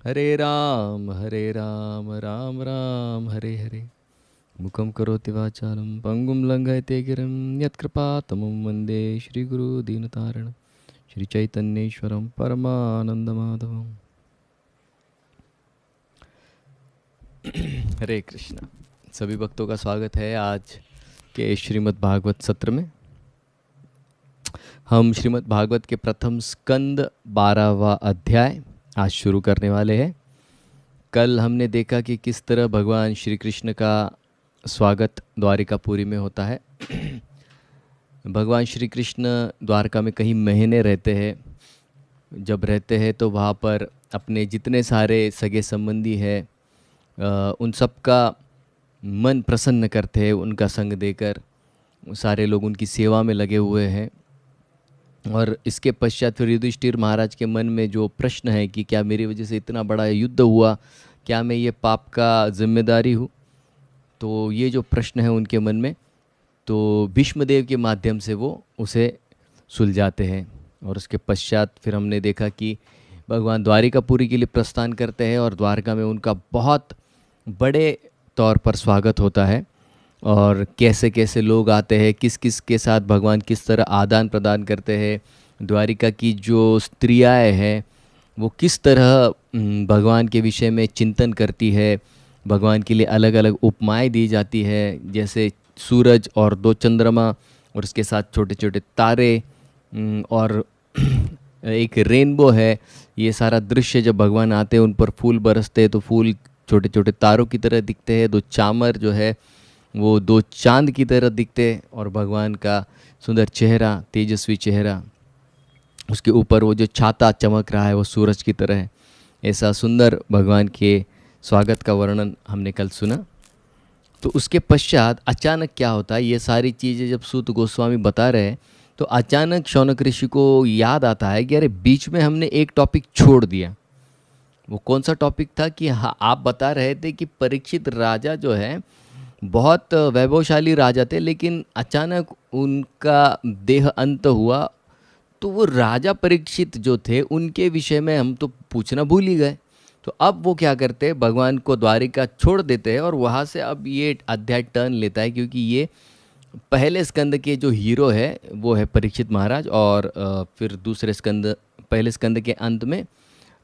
हरे राम राम राम हरे हरे। मुखं करोति वाचालं पंगुं लङ्घयते गिरिं यत्कृपातमं वन्दे श्रीगुरुदीनतारिणं श्रीचैतन्येश्वरं परमानन्दमाधवम्। हरे कृष्णा। सभी भक्तों का स्वागत है आज के श्रीमद् भागवत सत्र में। हम श्रीमद् भागवत के प्रथम स्कंद 12वां अध्याय आज शुरू करने वाले हैं। कल हमने देखा कि किस तरह भगवान श्री कृष्ण का स्वागत द्वारिकापुरी में होता है। भगवान श्री कृष्ण द्वारका में कई महीने रहते हैं। जब रहते हैं तो वहाँ पर अपने जितने सारे सगे संबंधी हैं उन सब का मन प्रसन्न करते हैं। उनका संग देकर सारे लोग उनकी सेवा में लगे हुए हैं। और इसके पश्चात फिर युधिष्ठिर महाराज के मन में जो प्रश्न है कि क्या मेरी वजह से इतना बड़ा युद्ध हुआ, क्या मैं ये पाप का जिम्मेदारी हूँ, तो ये जो प्रश्न है उनके मन में, तो भीष्मदेव के माध्यम से वो उसे सुलझाते हैं। और उसके पश्चात फिर हमने देखा कि भगवान द्वारिकापुरी के लिए प्रस्थान करते हैं और द्वारका में उनका बहुत बड़े तौर पर स्वागत होता है। और कैसे कैसे लोग आते हैं, किस किस के साथ भगवान किस तरह आदान प्रदान करते हैं, द्वारिका की जो स्त्रियाँ हैं वो किस तरह भगवान के विषय में चिंतन करती है। भगवान के लिए अलग अलग उपमाएं दी जाती है, जैसे सूरज और 2 चंद्रमा और उसके साथ छोटे छोटे तारे और एक रेनबो है। ये सारा दृश्य जब भगवान आते हैं उन पर फूल बरसते हैं तो फूल छोटे छोटे तारों की तरह दिखते हैं। 2 चामर जो है वो 2 चांद की तरह दिखते हैं और भगवान का सुंदर चेहरा, तेजस्वी चेहरा, उसके ऊपर वो जो छाता चमक रहा है वो सूरज की तरह है। ऐसा सुंदर भगवान के स्वागत का वर्णन हमने कल सुना। तो उसके पश्चात अचानक क्या होता है, ये सारी चीज़ें जब सूत गोस्वामी बता रहे हैं तो अचानक शौनक ऋषि को याद आता है कि अरे बीच में हमने एक टॉपिक छोड़ दिया। वो कौन सा टॉपिक था कि हाँ, आप बता रहे थे कि परीक्षित राजा जो है बहुत वैभवशाली राजा थे, लेकिन अचानक उनका देह अंत हुआ। तो वो राजा परीक्षित जो थे उनके विषय में हम तो पूछना भूल ही गए। तो अब वो क्या करते हैं, भगवान को द्वारिका छोड़ देते हैं और वहाँ से अब ये अध्याय टर्न लेता है, क्योंकि ये पहले स्कंद के जो हीरो है वो है परीक्षित महाराज और फिर दूसरे स्कंद, पहले स्कंद के अंत में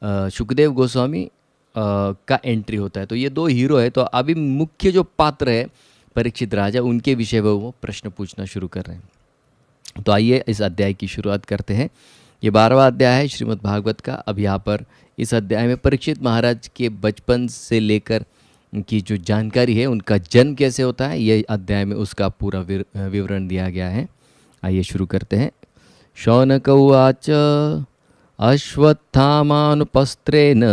शुकदेव गोस्वामी का एंट्री होता है। तो ये 2 हीरो है। तो अभी मुख्य जो पात्र है परीक्षित राजा, उनके विषय में वो प्रश्न पूछना शुरू कर रहे हैं। तो आइए इस अध्याय की शुरुआत करते हैं। ये 12वां अध्याय है श्रीमद् भागवत का। अब यहाँ पर इस अध्याय में परीक्षित महाराज के बचपन से लेकर की जो जानकारी है, उनका जन्म कैसे होता है, ये अध्याय में उसका पूरा विवरण दिया गया है। आइए शुरू करते हैं। शौनक उवाच अश्वत्थामानुपस्त्रेण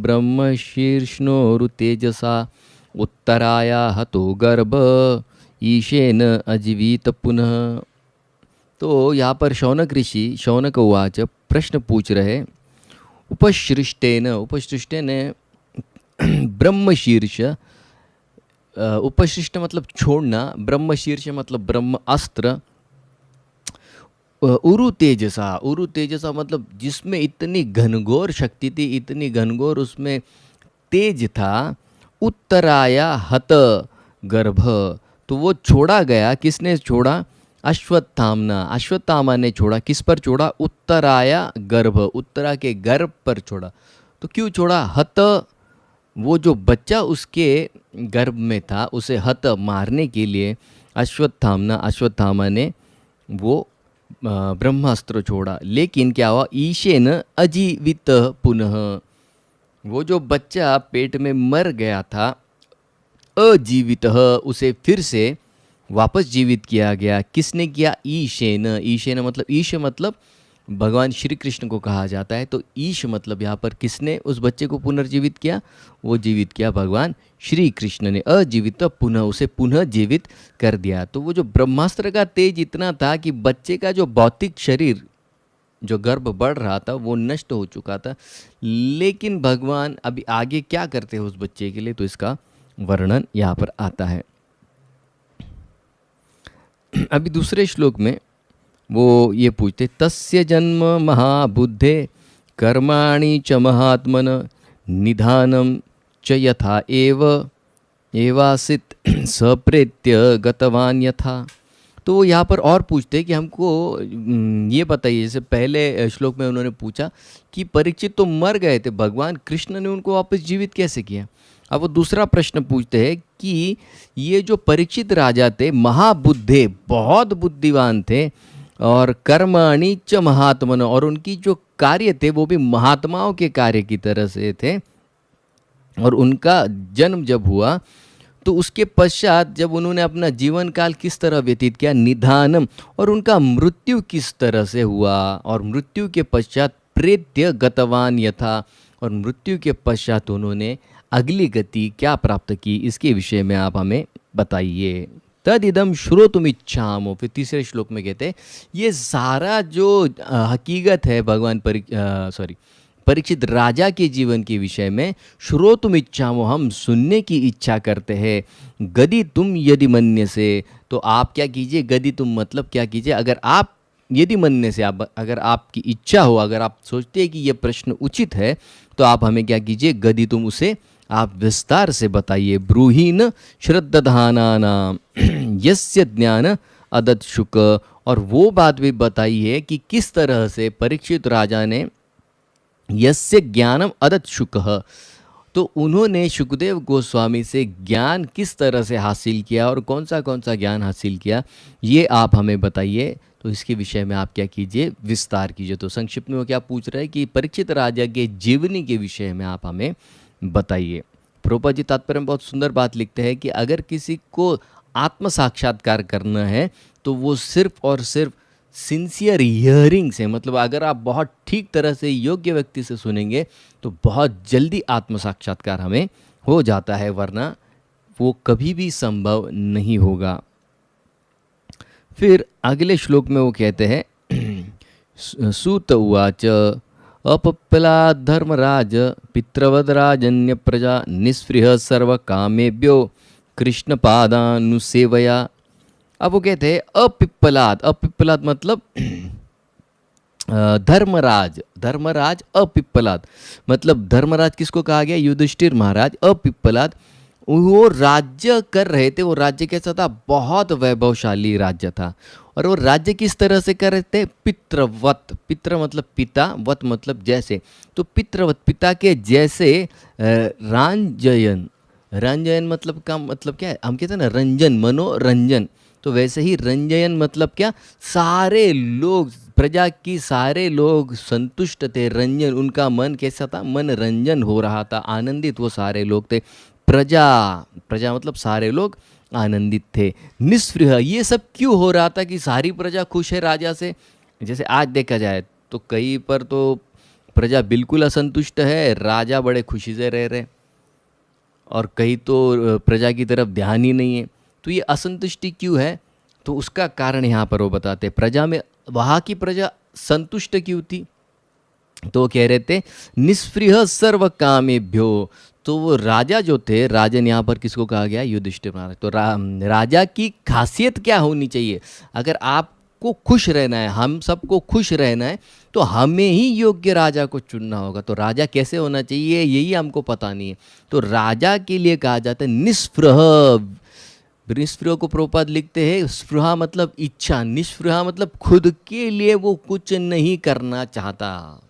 ब्रह्मशीर्ष्णोरुतेजसा उत्तराया हतो गर्भ ईशेन अजीवित पुनः। तो यहाँ पर शौनक ऋषि शौनक उवाच प्रश्न पूछ रहे। उपसृष्टेन, उपसृष्टेन ब्रह्मशीर्ष, उपसृष्ट मतलब छोड़ना, ब्रह्मशीर्ष मतलब ब्रह्म अस्त्र, उरु तेजसा, उरु तेजसा मतलब जिसमें इतनी घनघोर शक्ति थी, इतनी घनघोर उसमें तेज था। उत्तराया हत गर्भ, तो वो छोड़ा गया। किसने छोड़ा? अश्वत्थामा, अश्वत्थामा ने छोड़ा। किस पर छोड़ा? उत्तराया गर्भ, उत्तरा के गर्भ पर छोड़ा। तो क्यों छोड़ा? हत, वो जो बच्चा उसके गर्भ में था उसे हत मारने के लिए अश्वत्थामा ने वो ब्रह्मास्त्र छोड़ा। लेकिन क्या हुआ? ईशेन अजीवित पुनः, वो जो बच्चा पेट में मर गया था, अजीवित, उसे फिर से वापस जीवित किया गया। किसने किया? ईशेन, ईशेन मतलब ईश मतलब भगवान श्री कृष्ण को कहा जाता है। तो ईश मतलब यहाँ पर किसने उस बच्चे को पुनर्जीवित किया? वो जीवित किया भगवान श्री कृष्ण ने। अजीवित पुनः, उसे पुनः जीवित कर दिया। तो वो जो ब्रह्मास्त्र का तेज इतना था कि बच्चे का जो भौतिक शरीर, जो गर्भ बढ़ रहा था, वो नष्ट हो चुका था। लेकिन भगवान अभी आगे क्या करते हैं उस बच्चे के लिए, तो इसका वर्णन यहाँ पर आता है। अभी दूसरे श्लोक में वो ये पूछते, तस्य जन्म महाबुद्धे कर्माणि च महात्मन निधानम च यथा एवासित सप्रेत्य गतवान यथा। तो वो यहाँ पर और पूछते हैं कि हमको ये बताइए, जैसे पहले श्लोक में उन्होंने पूछा कि परीक्षित तो मर गए थे, भगवान कृष्ण ने उनको वापस जीवित कैसे किया। अब वो दूसरा प्रश्न पूछते हैं कि ये जो परीक्षित राजा थे महाबुद्धे, बहुत बुद्धिमान थे, और कर्माणि च महात्मनो, और उनकी जो कार्य थे वो भी महात्माओं के कार्य की तरह से थे। और उनका जन्म जब हुआ तो उसके पश्चात जब उन्होंने अपना जीवन काल किस तरह व्यतीत किया, निधानम, और उनका मृत्यु किस तरह से हुआ, और मृत्यु के पश्चात प्रेत्य गतवान यथा, और मृत्यु के पश्चात उन्होंने अगली गति क्या प्राप्त की, इसके विषय में आप हमें बताइए। तद इदम श्रोतुम इच्छामो, फिर तीसरे श्लोक में कहते हैं ये सारा जो हकीकत है भगवान परीक्षित राजा के जीवन के विषय में, श्रोतुम इच्छामो, हम सुनने की इच्छा करते हैं। गदि तुम यदि मन्य से, तो आप क्या कीजिए, गदि तुम मतलब क्या कीजिए, अगर आप यदि मन्य से, आप अगर आपकी इच्छा हो, अगर आप सोचते हैं कि यह प्रश्न उचित है, तो आप हमें क्या कीजिए, गदि तुम, उसे आप विस्तार से बताइए। ब्रूहीन श्रद्धानानाम यस्य ज्ञान अदत शुक, और वो बात भी बताइए कि किस तरह से परीक्षित राजा ने यस्य ज्ञानम अदत शुक, तो उन्होंने सुखदेव गोस्वामी से ज्ञान किस तरह से हासिल किया और कौन सा ज्ञान हासिल किया, ये आप हमें बताइए। तो इसके विषय में आप क्या कीजिए, विस्तार कीजिए। तो संक्षिप्त में वो क्या पूछ रहे हैं कि परीक्षित राजा के जीवनी के विषय में आप हमें बताइए। प्रभुपाद जी तात्पर्य में बहुत सुंदर बात लिखते हैं कि अगर किसी को आत्म साक्षात्कार करना है तो वो सिर्फ और सिर्फ सिंसियर हियरिंग से, मतलब अगर आप बहुत ठीक तरह से योग्य व्यक्ति से सुनेंगे तो बहुत जल्दी आत्म साक्षात्कार हमें हो जाता है, वरना वो कभी भी संभव नहीं होगा। फिर अगले श्लोक में वो कहते हैं सूत उवाच अपप्लाद धर्मराज पितृवद राजन्य प्रजा निस्पृह सर्व कामेभ्यो कृष्ण पादानुसेवया। अब वो कहते हैं अपिप्पलाद मतलब धर्मराज अपिप्पलाद, मतलब धर्मराज किसको कहा गया, युधिष्ठिर महाराज। अपिप्पलाद वो राज्य कर रहे थे, वो राज्य कैसा था, बहुत वैभवशाली राज्य था। और वो राज्य किस तरह से कर रहे थे, पितृवत, पितृ मतलब पिता, वत मतलब जैसे, तो पितृवत पिता के जैसे रंजयन मतलब का मतलब क्या है, हम कहते हैं ना रंजन, मनोरंजन, तो वैसे ही रंजयन मतलब क्या, सारे लोग, प्रजा की सारे लोग संतुष्ट थे। रंजन उनका मन कैसा था, मन रंजन हो रहा था, आनंदित वो सारे लोग थे। प्रजा मतलब सारे लोग आनंदित थे। निस्पृह, ये सब क्यों हो रहा था कि सारी प्रजा खुश है राजा से। जैसे आज देखा जाए तो कहीं पर तो प्रजा बिल्कुल असंतुष्ट है, राजा बड़े खुशी से रह रहे, और कहीं तो प्रजा की तरफ ध्यान ही नहीं है। तो ये असंतुष्टि क्यों है, तो उसका कारण यहाँ पर वो बताते हैं। प्रजा में, वहाँ की प्रजा संतुष्ट क्यों थी, तो वो कह रहे थे निस्पृह सर्व कामेभ्यो। तो वो राजा जो थे, राजन यहाँ पर किसको कहा गया, युधिष्ठिर महाराज। तो राजा की खासियत क्या होनी चाहिए, अगर आपको खुश रहना है, हम सबको खुश रहना है, तो हमें ही योग्य राजा को चुनना होगा। तो राजा कैसे होना चाहिए यही हमको पता नहीं है। तो राजा के लिए कहा जाता है निस्पृह। निस्पृह को प्रभुपाद लिखते हैं, स्पृहा मतलब इच्छा, निस्पृहा मतलब खुद के लिए वो कुछ नहीं करना चाहता।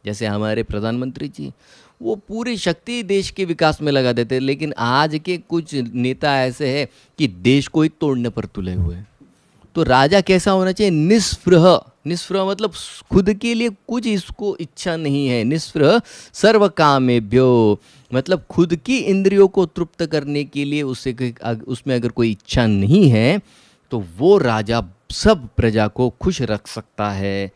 जैसे हमारे प्रधानमंत्री जी, वो पूरी शक्ति देश के विकास में लगा देते, लेकिन आज के कुछ नेता ऐसे हैं कि देश को ही तोड़ने पर तुले हुए। तो राजा कैसा होना चाहिए, निस्पृह मतलब खुद के लिए कुछ इसको इच्छा नहीं है। निस्पृह सर्व कामेभ्यो मतलब खुद की इंद्रियों को तृप्त करने के लिए उसमें अगर कोई इच्छा नहीं है तो वो राजा सब प्रजा को खुश रख सकता है।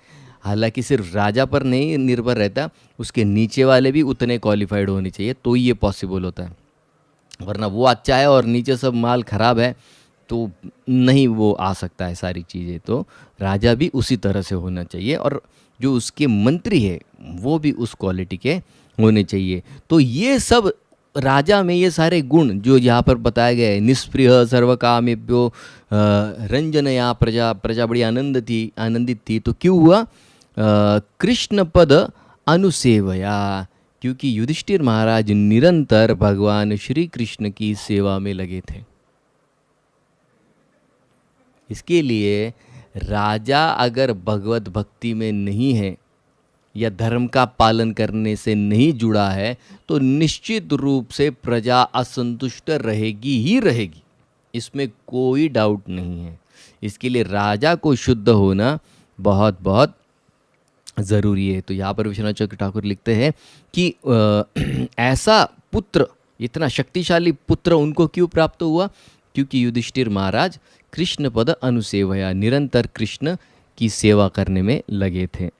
हालांकि सिर्फ राजा पर नहीं निर्भर रहता, उसके नीचे वाले भी उतने क्वालिफाइड होने चाहिए, तो ये पॉसिबल होता है। वरना वो अच्छा है और नीचे सब माल खराब है तो नहीं वो आ सकता है सारी चीज़ें। तो राजा भी उसी तरह से होना चाहिए, और जो उसके मंत्री है वो भी उस क्वालिटी के होने चाहिए। तो ये सब राजा में ये सारे गुण जो यहाँ पर बताए गए, निष्प्रिय सर्वकामेभ्यो रंजनया प्रजा बड़ी आनंदित थी। तो क्यों हुआ, कृष्ण पद अनुसेवया, क्योंकि युधिष्ठिर महाराज निरंतर भगवान श्री कृष्ण की सेवा में लगे थे। इसके लिए राजा अगर भगवत भक्ति में नहीं है या धर्म का पालन करने से नहीं जुड़ा है तो निश्चित रूप से प्रजा असंतुष्ट रहेगी ही रहेगी, इसमें कोई डाउट नहीं है। इसके लिए राजा को शुद्ध होना बहुत बहुत ज़रूरी है। तो यहाँ पर विश्वनाथ चक्र ठाकुर लिखते हैं कि ऐसा पुत्र, इतना शक्तिशाली पुत्र उनको क्यों प्राप्त हुआ? क्योंकि युधिष्ठिर महाराज कृष्ण पद अनुसेवया, निरंतर कृष्ण की सेवा करने में लगे थे।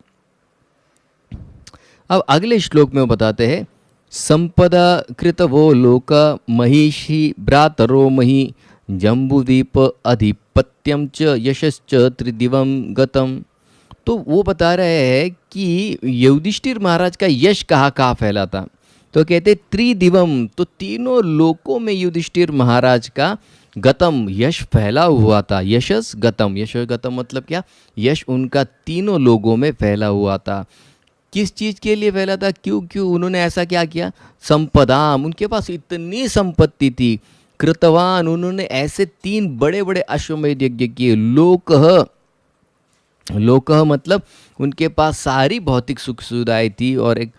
अब अगले श्लोक में वो बताते हैं, संपदा कृत वो लोक महिषी भ्रातरो मही जम्बुद्वीप अधिपत्यम च यशश्च त्रिदिवम गतम। तो वो बता रहे हैं कि युधिष्ठिर महाराज का यश कहाँ कहाँ फैला था। तो कहते त्रिदिवम, तो तीनों लोकों में युधिष्ठिर महाराज का गतम यश फैला हुआ था। यशस गतम, यश गतम मतलब क्या? यश उनका तीनों लोगों में फैला हुआ था। किस चीज़ के लिए फैला था? क्यों उन्होंने ऐसा क्या किया? संपदाम, उनके पास इतनी संपत्ति थी। कृतवान, उन्होंने ऐसे 3 बड़े बड़े अश्वमेध यज्ञ किए। लोकह मतलब उनके पास सारी भौतिक सुख सुविधाएं थी और एक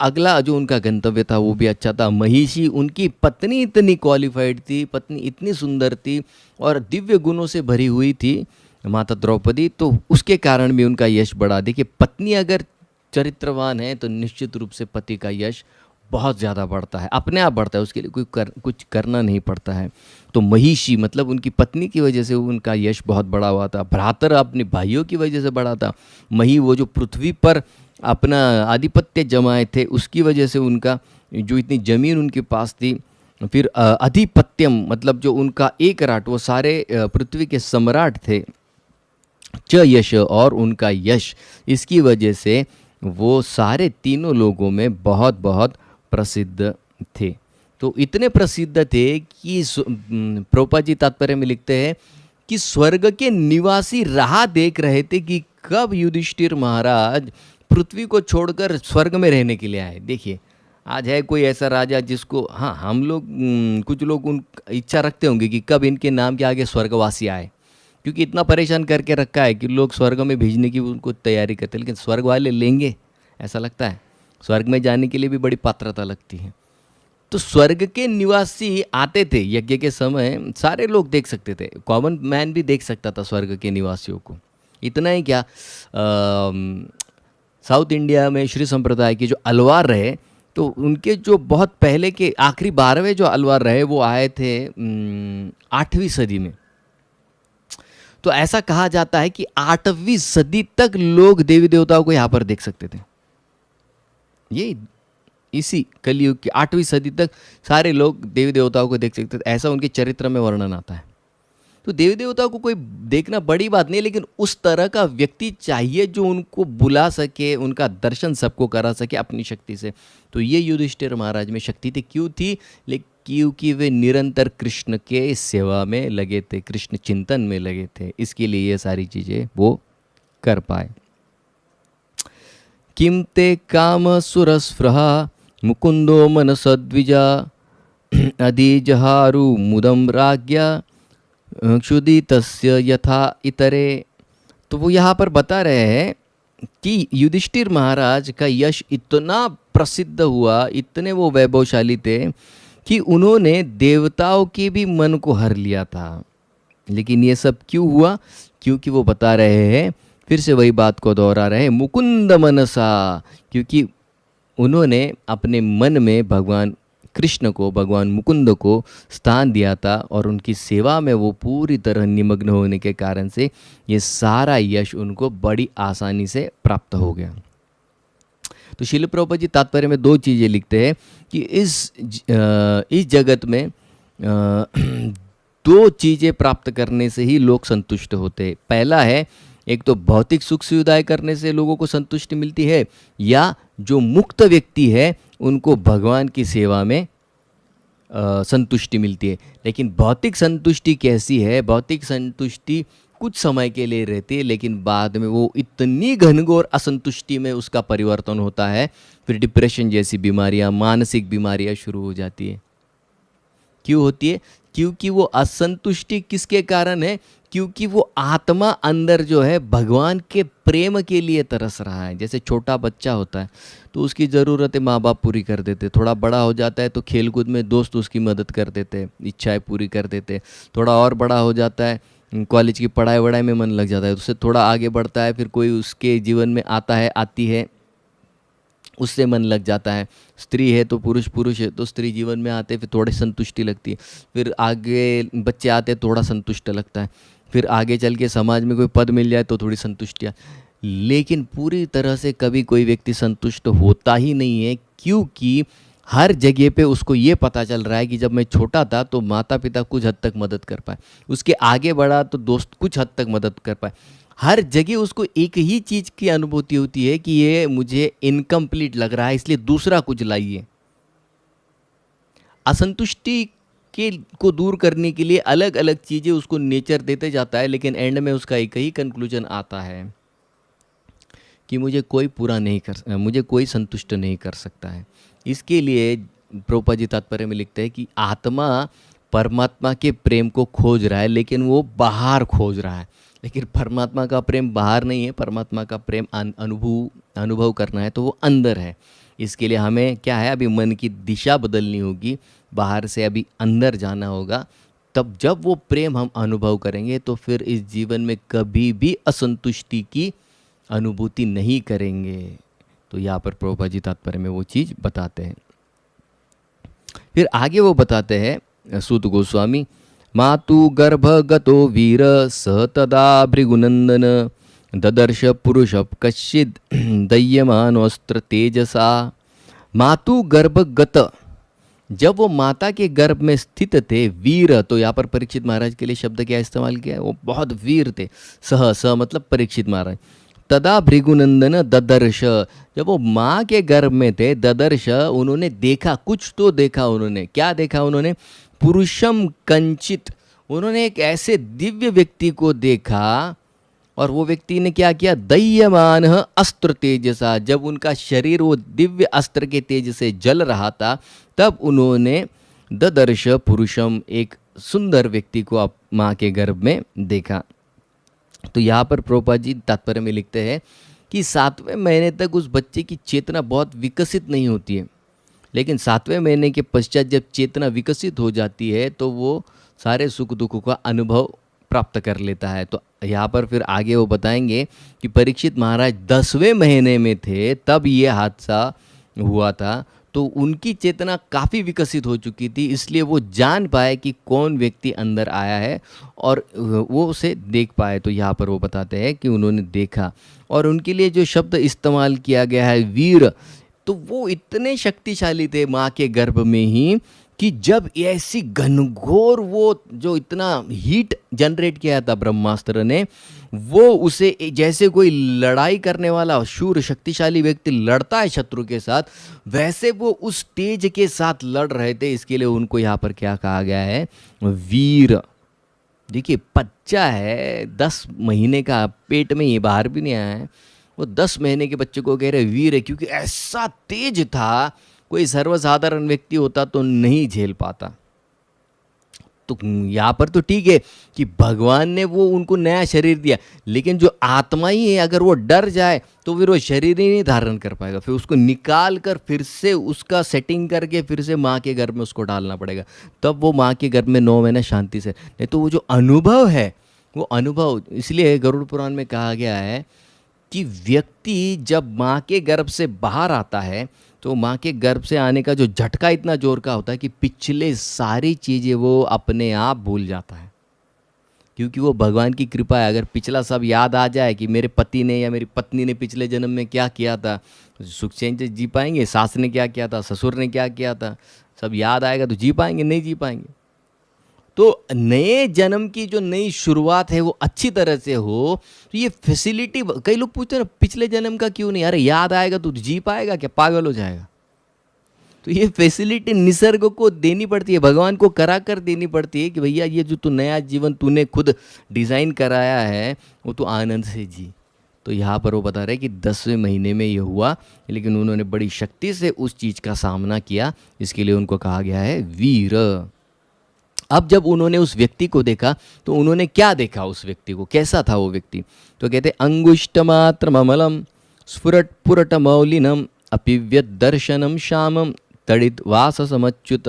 अगला जो उनका गंतव्य था वो भी अच्छा था। महिषी, उनकी पत्नी इतनी क्वालिफाइड थी, पत्नी इतनी सुंदर थी और दिव्य गुणों से भरी हुई थी माता द्रौपदी, तो उसके कारण भी उनका यश बढ़ा। देखिए, पत्नी अगर चरित्रवान है तो निश्चित रूप से पति का यश बहुत ज़्यादा बढ़ता है, अपने आप बढ़ता है, उसके लिए कुछ करना नहीं पड़ता है। तो महिषी मतलब उनकी पत्नी की वजह से उनका यश बहुत बड़ा हुआ था। भ्रातर अपने भाइयों की वजह से बढ़ा था। मही, वो जो पृथ्वी पर अपना आधिपत्य जमाए थे उसकी वजह से उनका जो इतनी ज़मीन उनके पास थी। फिर अधिपत्यम मतलब जो उनका एक राट, वो सारे पृथ्वी के सम्राट थे। च यश, और उनका यश, इसकी वजह से वो सारे तीनों लोगों में बहुत बहुत प्रसिद्ध थे। तो इतने प्रसिद्ध थे कि प्रभुपाद जी तात्पर्य में लिखते हैं कि स्वर्ग के निवासी राह देख रहे थे कि कब युधिष्ठिर महाराज पृथ्वी को छोड़कर स्वर्ग में रहने के लिए आए। देखिए, आज है कोई ऐसा राजा जिसको, हाँ हम लोग कुछ लोग उन इच्छा रखते होंगे कि कब इनके नाम के आगे स्वर्गवासी आए, क्योंकि इतना परेशान करके रखा है कि लोग स्वर्ग में भेजने की उनको तैयारी करते हैं, लेकिन स्वर्ग वाले लेंगे ऐसा लगता है? स्वर्ग में जाने के लिए भी बड़ी पात्रता लगती है। तो स्वर्ग के निवासी आते थे यज्ञ के समय, सारे लोग देख सकते थे, कॉमन मैन भी देख सकता था स्वर्ग के निवासियों को। इतना ही क्या, साउथ इंडिया में श्री संप्रदाय के जो अलवार रहे, तो उनके जो बहुत पहले के आखिरी 12वें जो अलवार रहे वो आए थे 8वीं सदी में। तो ऐसा कहा जाता है कि 8वीं सदी तक लोग देवी देवताओं को यहाँ पर देख सकते थे। ये इसी कलयुग की 8वीं सदी तक सारे लोग देवी देवताओं को देख सकते थे, ऐसा उनके चरित्र में वर्णन आता है। तो देवी देवताओं को कोई देखना बड़ी बात नहीं, लेकिन उस तरह का व्यक्ति चाहिए जो उनको बुला सके, उनका दर्शन सबको करा सके अपनी शक्ति से। तो ये युधिष्ठिर महाराज में शक्ति थी। क्यों थी? क्योंकि वे निरंतर कृष्ण के सेवा में लगे थे, कृष्ण चिंतन में लगे थे, इसके लिए ये सारी चीज़ें वो कर पाए। किम ते काम सुरस्पृहा मुकुंदो मनसद्विजा अधिजहारु मुदम राज्ञा क्षुदितस्य यथा इतरे। तो वो यहाँ पर बता रहे हैं कि युधिष्ठिर महाराज का यश इतना प्रसिद्ध हुआ, इतने वो वैभवशाली थे कि उन्होंने देवताओं के भी मन को हर लिया था। लेकिन ये सब क्यों हुआ? क्योंकि वो बता रहे हैं, फिर से वही बात को दोहरा रहे हैं, मुकुंद मनसा, क्योंकि उन्होंने अपने मन में भगवान कृष्ण को, भगवान मुकुंद को स्थान दिया था और उनकी सेवा में वो पूरी तरह निमग्न होने के कारण से ये सारा यश उनको बड़ी आसानी से प्राप्त हो गया। तो श्रील प्रभुपाद जी तात्पर्य में 2 चीज़ें लिखते हैं कि इस जगत में 2 चीज़ें प्राप्त करने से ही लोग संतुष्ट होते हैं। पहला है, एक तो भौतिक सुख सुविधाएं करने से लोगों को संतुष्टि मिलती है, या जो मुक्त व्यक्ति है उनको भगवान की सेवा में संतुष्टि मिलती है। लेकिन भौतिक संतुष्टि कैसी है? भौतिक संतुष्टि कुछ समय के लिए रहती है, लेकिन बाद में वो इतनी घनघोर असंतुष्टि में उसका परिवर्तन होता है, फिर डिप्रेशन जैसी बीमारियां, मानसिक बीमारियां शुरू हो जाती है। क्यों होती है? क्योंकि वो असंतुष्टि किसके कारण है? क्योंकि वो आत्मा अंदर जो है भगवान के प्रेम के लिए तरस रहा है। जैसे छोटा बच्चा होता है तो उसकी ज़रूरतें माँ बाप पूरी कर देते, थोड़ा बड़ा हो जाता है तो खेलकूद में दोस्त उसकी मदद कर देते, इच्छाएं पूरी कर देते, थोड़ा और बड़ा हो जाता है, कॉलेज की पढ़ाई वढ़ाई में मन लग जाता है, उससे थोड़ा आगे बढ़ता है, फिर कोई उसके जीवन में आता है, आती है, उससे मन लग जाता है। स्त्री है तो पुरुष है तो स्त्री जीवन में आते फिर थोड़ी संतुष्टि लगती है, फिर आगे बच्चे आते थोड़ा संतुष्ट लगता है, फिर आगे चल के समाज में कोई पद मिल जाए तो थोड़ी संतुष्टियाँ। लेकिन पूरी तरह से कभी कोई व्यक्ति संतुष्ट होता ही नहीं है, क्योंकि हर जगह पे उसको ये पता चल रहा है कि जब मैं छोटा था तो माता पिता कुछ हद तक मदद कर पाए, उसके आगे बढ़ा तो दोस्त कुछ हद तक मदद कर पाए। हर जगह उसको एक ही चीज़ की अनुभूति होती है कि ये मुझे इनकम्प्लीट लग रहा है, इसलिए दूसरा कुछ लाइए। असंतुष्टि के को दूर करने के लिए अलग अलग चीज़ें उसको नेचर देते जाता है, लेकिन एंड में उसका एक ही कंक्लूजन आता है कि मुझे कोई संतुष्ट नहीं कर सकता है। इसके लिए प्रभुपाद जी तात्पर्य में लिखते हैं कि आत्मा परमात्मा के प्रेम को खोज रहा है, लेकिन वो बाहर खोज रहा है। लेकिन परमात्मा का प्रेम बाहर नहीं है, परमात्मा का प्रेम अनुभव करना है तो वो अंदर है। इसके लिए हमें क्या है, अभी मन की दिशा बदलनी होगी, बाहर से अभी अंदर जाना होगा। तब जब वो प्रेम हम अनुभव करेंगे तो फिर इस जीवन में कभी भी असंतुष्टि की अनुभूति नहीं करेंगे। तो यहाँ पर प्रभुपाद जी तात्पर्य में वो चीज़ बताते हैं। फिर आगे वो बताते हैं सूत गोस्वामी, मातु गर्भ गतो वीर स तदा भृगुनंदन ददर्श पुरुष कश्चिद दह्यमानोस्त्र तेजसा। मातु गर्भ गत, जब वो माता के गर्भ में स्थित थे, वीर, तो यहाँ पर परीक्षित महाराज के लिए शब्द क्या इस्तेमाल किया है, वो बहुत वीर थे। सह मतलब परीक्षित महाराज। तदा भृगुनंदन ददर्श, जब वो माँ के गर्भ में थे, ददर्श, उन्होंने देखा, कुछ तो देखा उन्होंने। क्या देखा उन्होंने? पुरुषम कंचित, उन्होंने एक ऐसे दिव्य व्यक्ति को देखा, और वो व्यक्ति ने क्या किया? दह्यमान अस्त्र तेजसा, जब उनका शरीर वो दिव्य अस्त्र के तेज से जल रहा था, तब उन्होंने ददर्श पुरुषम, एक सुंदर व्यक्ति को माँ के गर्भ में देखा। तो यहाँ पर प्रभुपाद जी तात्पर्य में लिखते हैं कि 7वें महीने तक उस बच्चे की चेतना बहुत विकसित नहीं होती है, लेकिन 7वें महीने के पश्चात जब चेतना विकसित हो जाती है तो वो सारे सुख दुखों का अनुभव प्राप्त कर लेता है। तो यहाँ पर फिर आगे वो बताएंगे कि परीक्षित महाराज 10वें महीने में थे तब ये हादसा हुआ था, तो उनकी चेतना काफ़ी विकसित हो चुकी थी, इसलिए वो जान पाए कि कौन व्यक्ति अंदर आया है और वो उसे देख पाए। तो यहाँ पर वो बताते हैं कि उन्होंने देखा, और उनके लिए जो शब्द इस्तेमाल किया गया है वीर, तो वो इतने शक्तिशाली थे माँ के गर्भ में ही कि जब ऐसी घनघोर, वो जो इतना हीट जनरेट किया था ब्रह्मास्त्र ने, वो उसे जैसे कोई लड़ाई करने वाला शूर शक्तिशाली व्यक्ति लड़ता है शत्रु के साथ, वैसे वो उस तेज के साथ लड़ रहे थे। इसके लिए उनको यहाँ पर क्या कहा गया है? वीर। देखिए, बच्चा है 10 महीने का, पेट में, ये बाहर भी नहीं आया है, वो 10 महीने के बच्चे को कह रहे वीर है, क्योंकि ऐसा तेज था, कोई सर्वसाधारण व्यक्ति होता तो नहीं झेल पाता। तो यहाँ पर तो ठीक है कि भगवान ने वो उनको नया शरीर दिया, लेकिन जो आत्मा ही है अगर वो डर जाए तो फिर वो शरीर ही नहीं धारण कर पाएगा, फिर उसको निकाल कर फिर से उसका सेटिंग करके फिर से माँ के गर्भ में उसको डालना पड़ेगा, तब वो माँ के गर्भ में 9 महीने शांति से। नहीं तो वो जो अनुभव है, वो अनुभव, इसलिए गरुड़ पुराण में कहा गया है कि व्यक्ति जब माँ के गर्भ से बाहर आता है तो माँ के गर्भ से आने का जो झटका इतना जोर का होता है कि पिछले सारी चीज़ें वो अपने आप भूल जाता है, क्योंकि वो भगवान की कृपा है। अगर पिछला सब याद आ जाए कि मेरे पति ने या मेरी पत्नी ने पिछले जन्म में क्या किया था, सुख चैन से जी पाएंगे, सास ने क्या किया था, ससुर ने क्या किया था, सब याद आएगा तो जी पाएंगे, नहीं जी पाएंगे। तो नए जन्म की जो नई शुरुआत है वो अच्छी तरह से हो, तो ये फैसिलिटी, कई लोग पूछते हैं पिछले जन्म का क्यों नहीं, अरे याद आएगा तो जी पाएगा क्या, पागल हो जाएगा। तो ये फैसिलिटी निसर्ग को देनी पड़ती है, भगवान को करा कर देनी पड़ती है कि भैया ये जो तू नया जीवन तूने खुद डिज़ाइन कराया है वो तू आनंद से जी। तो यहाँ पर वो बता रहे हैं कि 10वें महीने में ये हुआ, लेकिन उन्होंने बड़ी शक्ति से उस चीज़ का सामना किया, इसके लिए उनको कहा गया है वीर। अब जब उन्होंने उस व्यक्ति को देखा तो उन्होंने क्या देखा, उस व्यक्ति को कैसा था वो व्यक्ति, तो कहते अंगुष्टमात्रमलम स्फुरट पुरट मौलिनम अपिव्यत दर्शनम श्यामम तड़ित वास समच्युत।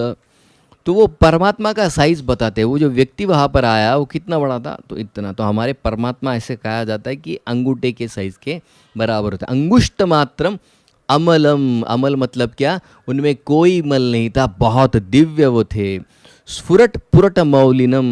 तो वो परमात्मा का साइज बताते हैं, वो जो व्यक्ति वहाँ पर आया वो कितना बड़ा था, तो इतना। तो हमारे परमात्मा ऐसे कहा जाता है कि अंगूठे के साइज के बराबर होता है। अंगुष्ट मात्रम अमलम, अमल मतलब क्या, उनमें कोई मल नहीं था, बहुत दिव्य वो थे। स्फुरट पुरट मौलिनम,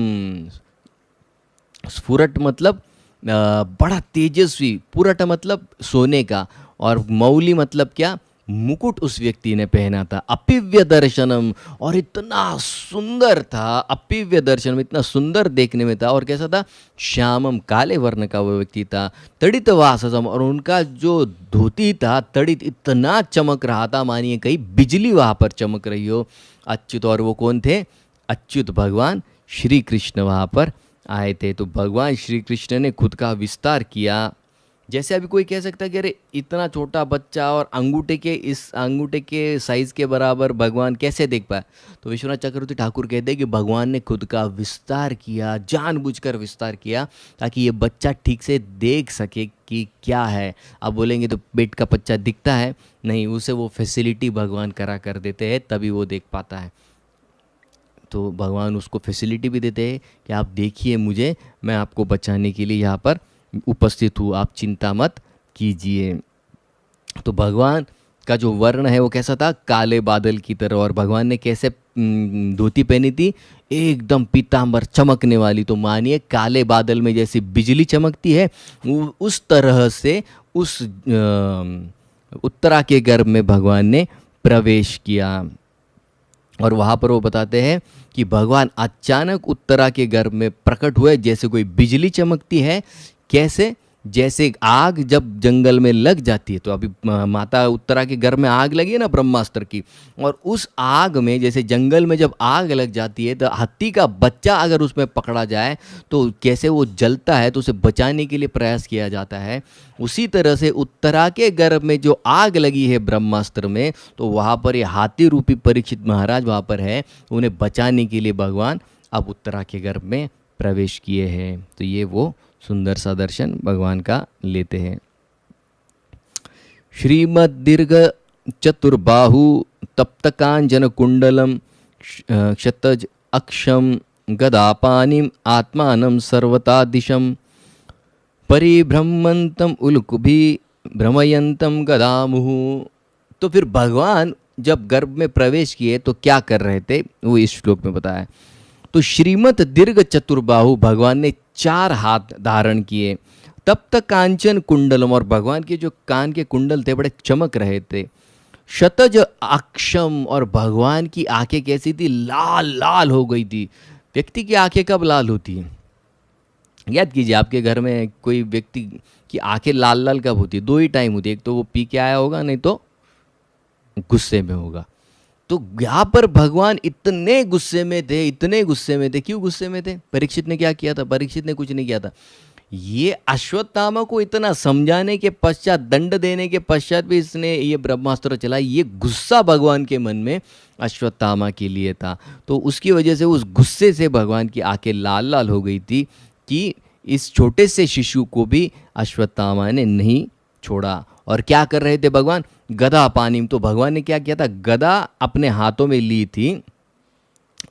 स्फुरट मतलब बड़ा तेजस्वी, पुरट मतलब सोने का, और मौली मतलब क्या, मुकुट उस व्यक्ति ने पहना था। अपिव्य दर्शनम, और इतना सुंदर था, अपिव्य दर्शनम इतना सुंदर देखने में था, और कैसा था, श्यामम काले वर्ण का वो व्यक्ति था। तड़ित वाससम, और उनका जो धोती था तड़ित इतना चमक रहा था, मानिए कहीं बिजली वहाँ पर चमक रही हो। अच्युत, और वो कौन थे, अच्युत भगवान श्री कृष्ण वहाँ पर आए थे। तो भगवान श्री कृष्ण ने खुद का विस्तार किया। जैसे अभी कोई कह सकता है कि अरे इतना छोटा बच्चा और अंगूठे के साइज के बराबर भगवान कैसे देख पाए, तो विश्वनाथ चक्रवर्ती ठाकुर कहते हैं कि भगवान ने खुद का विस्तार किया, जानबूझकर विस्तार किया, ताकि ये बच्चा ठीक से देख सके कि क्या है। अब बोलेंगे तो पेट का बच्चा दिखता है, नहीं, उसे वो फैसिलिटी भगवान करा कर देते हैं, तभी वो देख पाता है। तो भगवान उसको फैसिलिटी भी देते हैं कि आप देखिए मुझे, मैं आपको बचाने के लिए यहाँ पर उपस्थित हूँ, आप चिंता मत कीजिए। तो भगवान का जो वर्ण है वो कैसा था, काले बादल की तरह। और भगवान ने कैसे धोती पहनी थी, एकदम पीतांबर चमकने वाली। तो मानिए काले बादल में जैसी बिजली चमकती है, उस तरह से उस उत्तरा के गर्भ में भगवान ने प्रवेश किया। और वहाँ पर वो बताते हैं कि भगवान अचानक उत्तरा के गर्भ में प्रकट हुए, जैसे कोई बिजली चमकती है। कैसे, जैसे आग जब जंगल में लग जाती है, तो अभी माता उत्तरा के गर्भ में आग लगी है ना ब्रह्मास्त्र की, और उस आग में, जैसे जंगल में जब आग लग जाती है तो हाथी का बच्चा अगर उसमें पकड़ा जाए तो कैसे वो जलता है, तो उसे बचाने के लिए प्रयास किया जाता है। उसी तरह से उत्तरा के गर्भ में जो आग लगी है ब्रह्मास्त्र में, तो वहाँ पर ये हाथी रूपी परीक्षित महाराज वहाँ पर है, उन्हें बचाने के लिए भगवान अब उत्तरा के गर्भ में प्रवेश किए हैं। तो ये वो सुंदर सा दर्शन भगवान का लेते हैं। श्रीमद दीर्घ चतुर्बाहु तप्त कांचन कुंडलम क्षतज अक्षम गदापानिम आत्मानं सर्वता दिशम परिभ्रमंतम उल्कुभि भ्रमयंतम गदामुहु। तो फिर भगवान जब गर्भ में प्रवेश किए तो क्या कर रहे थे, वो इस श्लोक में बताया। तो श्रीमत दीर्घ चतुर्बाहु, भगवान ने 4 हाथ धारण किए। तब तक कांचन कुंडलम, और भगवान के जो कान के कुंडल थे बड़े चमक रहे थे। शतज अक्षम, और भगवान की आंखें कैसी थी, लाल लाल हो गई थी। व्यक्ति की आंखें कब लाल होती हैं, याद कीजिए, आपके घर में कोई व्यक्ति की आंखें लाल लाल कब होती है, 2 ही टाइम होती है, एक तो वो पी के आया होगा, नहीं तो गुस्से में होगा। तो यहाँ पर भगवान इतने गुस्से में थे, इतने गुस्से में थे। क्यों गुस्से में थे, परीक्षित ने क्या किया था, परीक्षित ने कुछ नहीं किया था। ये अश्वत्थामा को इतना समझाने के पश्चात, दंड देने के पश्चात भी इसने ये ब्रह्मास्त्र चला। ये गुस्सा भगवान के मन में अश्वत्थामा के लिए था। तो उसकी वजह से, उस गुस्से से भगवान की आंखें लाल लाल हो गई थी कि इस छोटे से शिशु को भी अश्वत्थामा ने नहीं छोड़ा। और क्या कर रहे थे भगवान, गदा पानी। तो भगवान ने क्या किया था, गदा अपने हाथों में ली थी।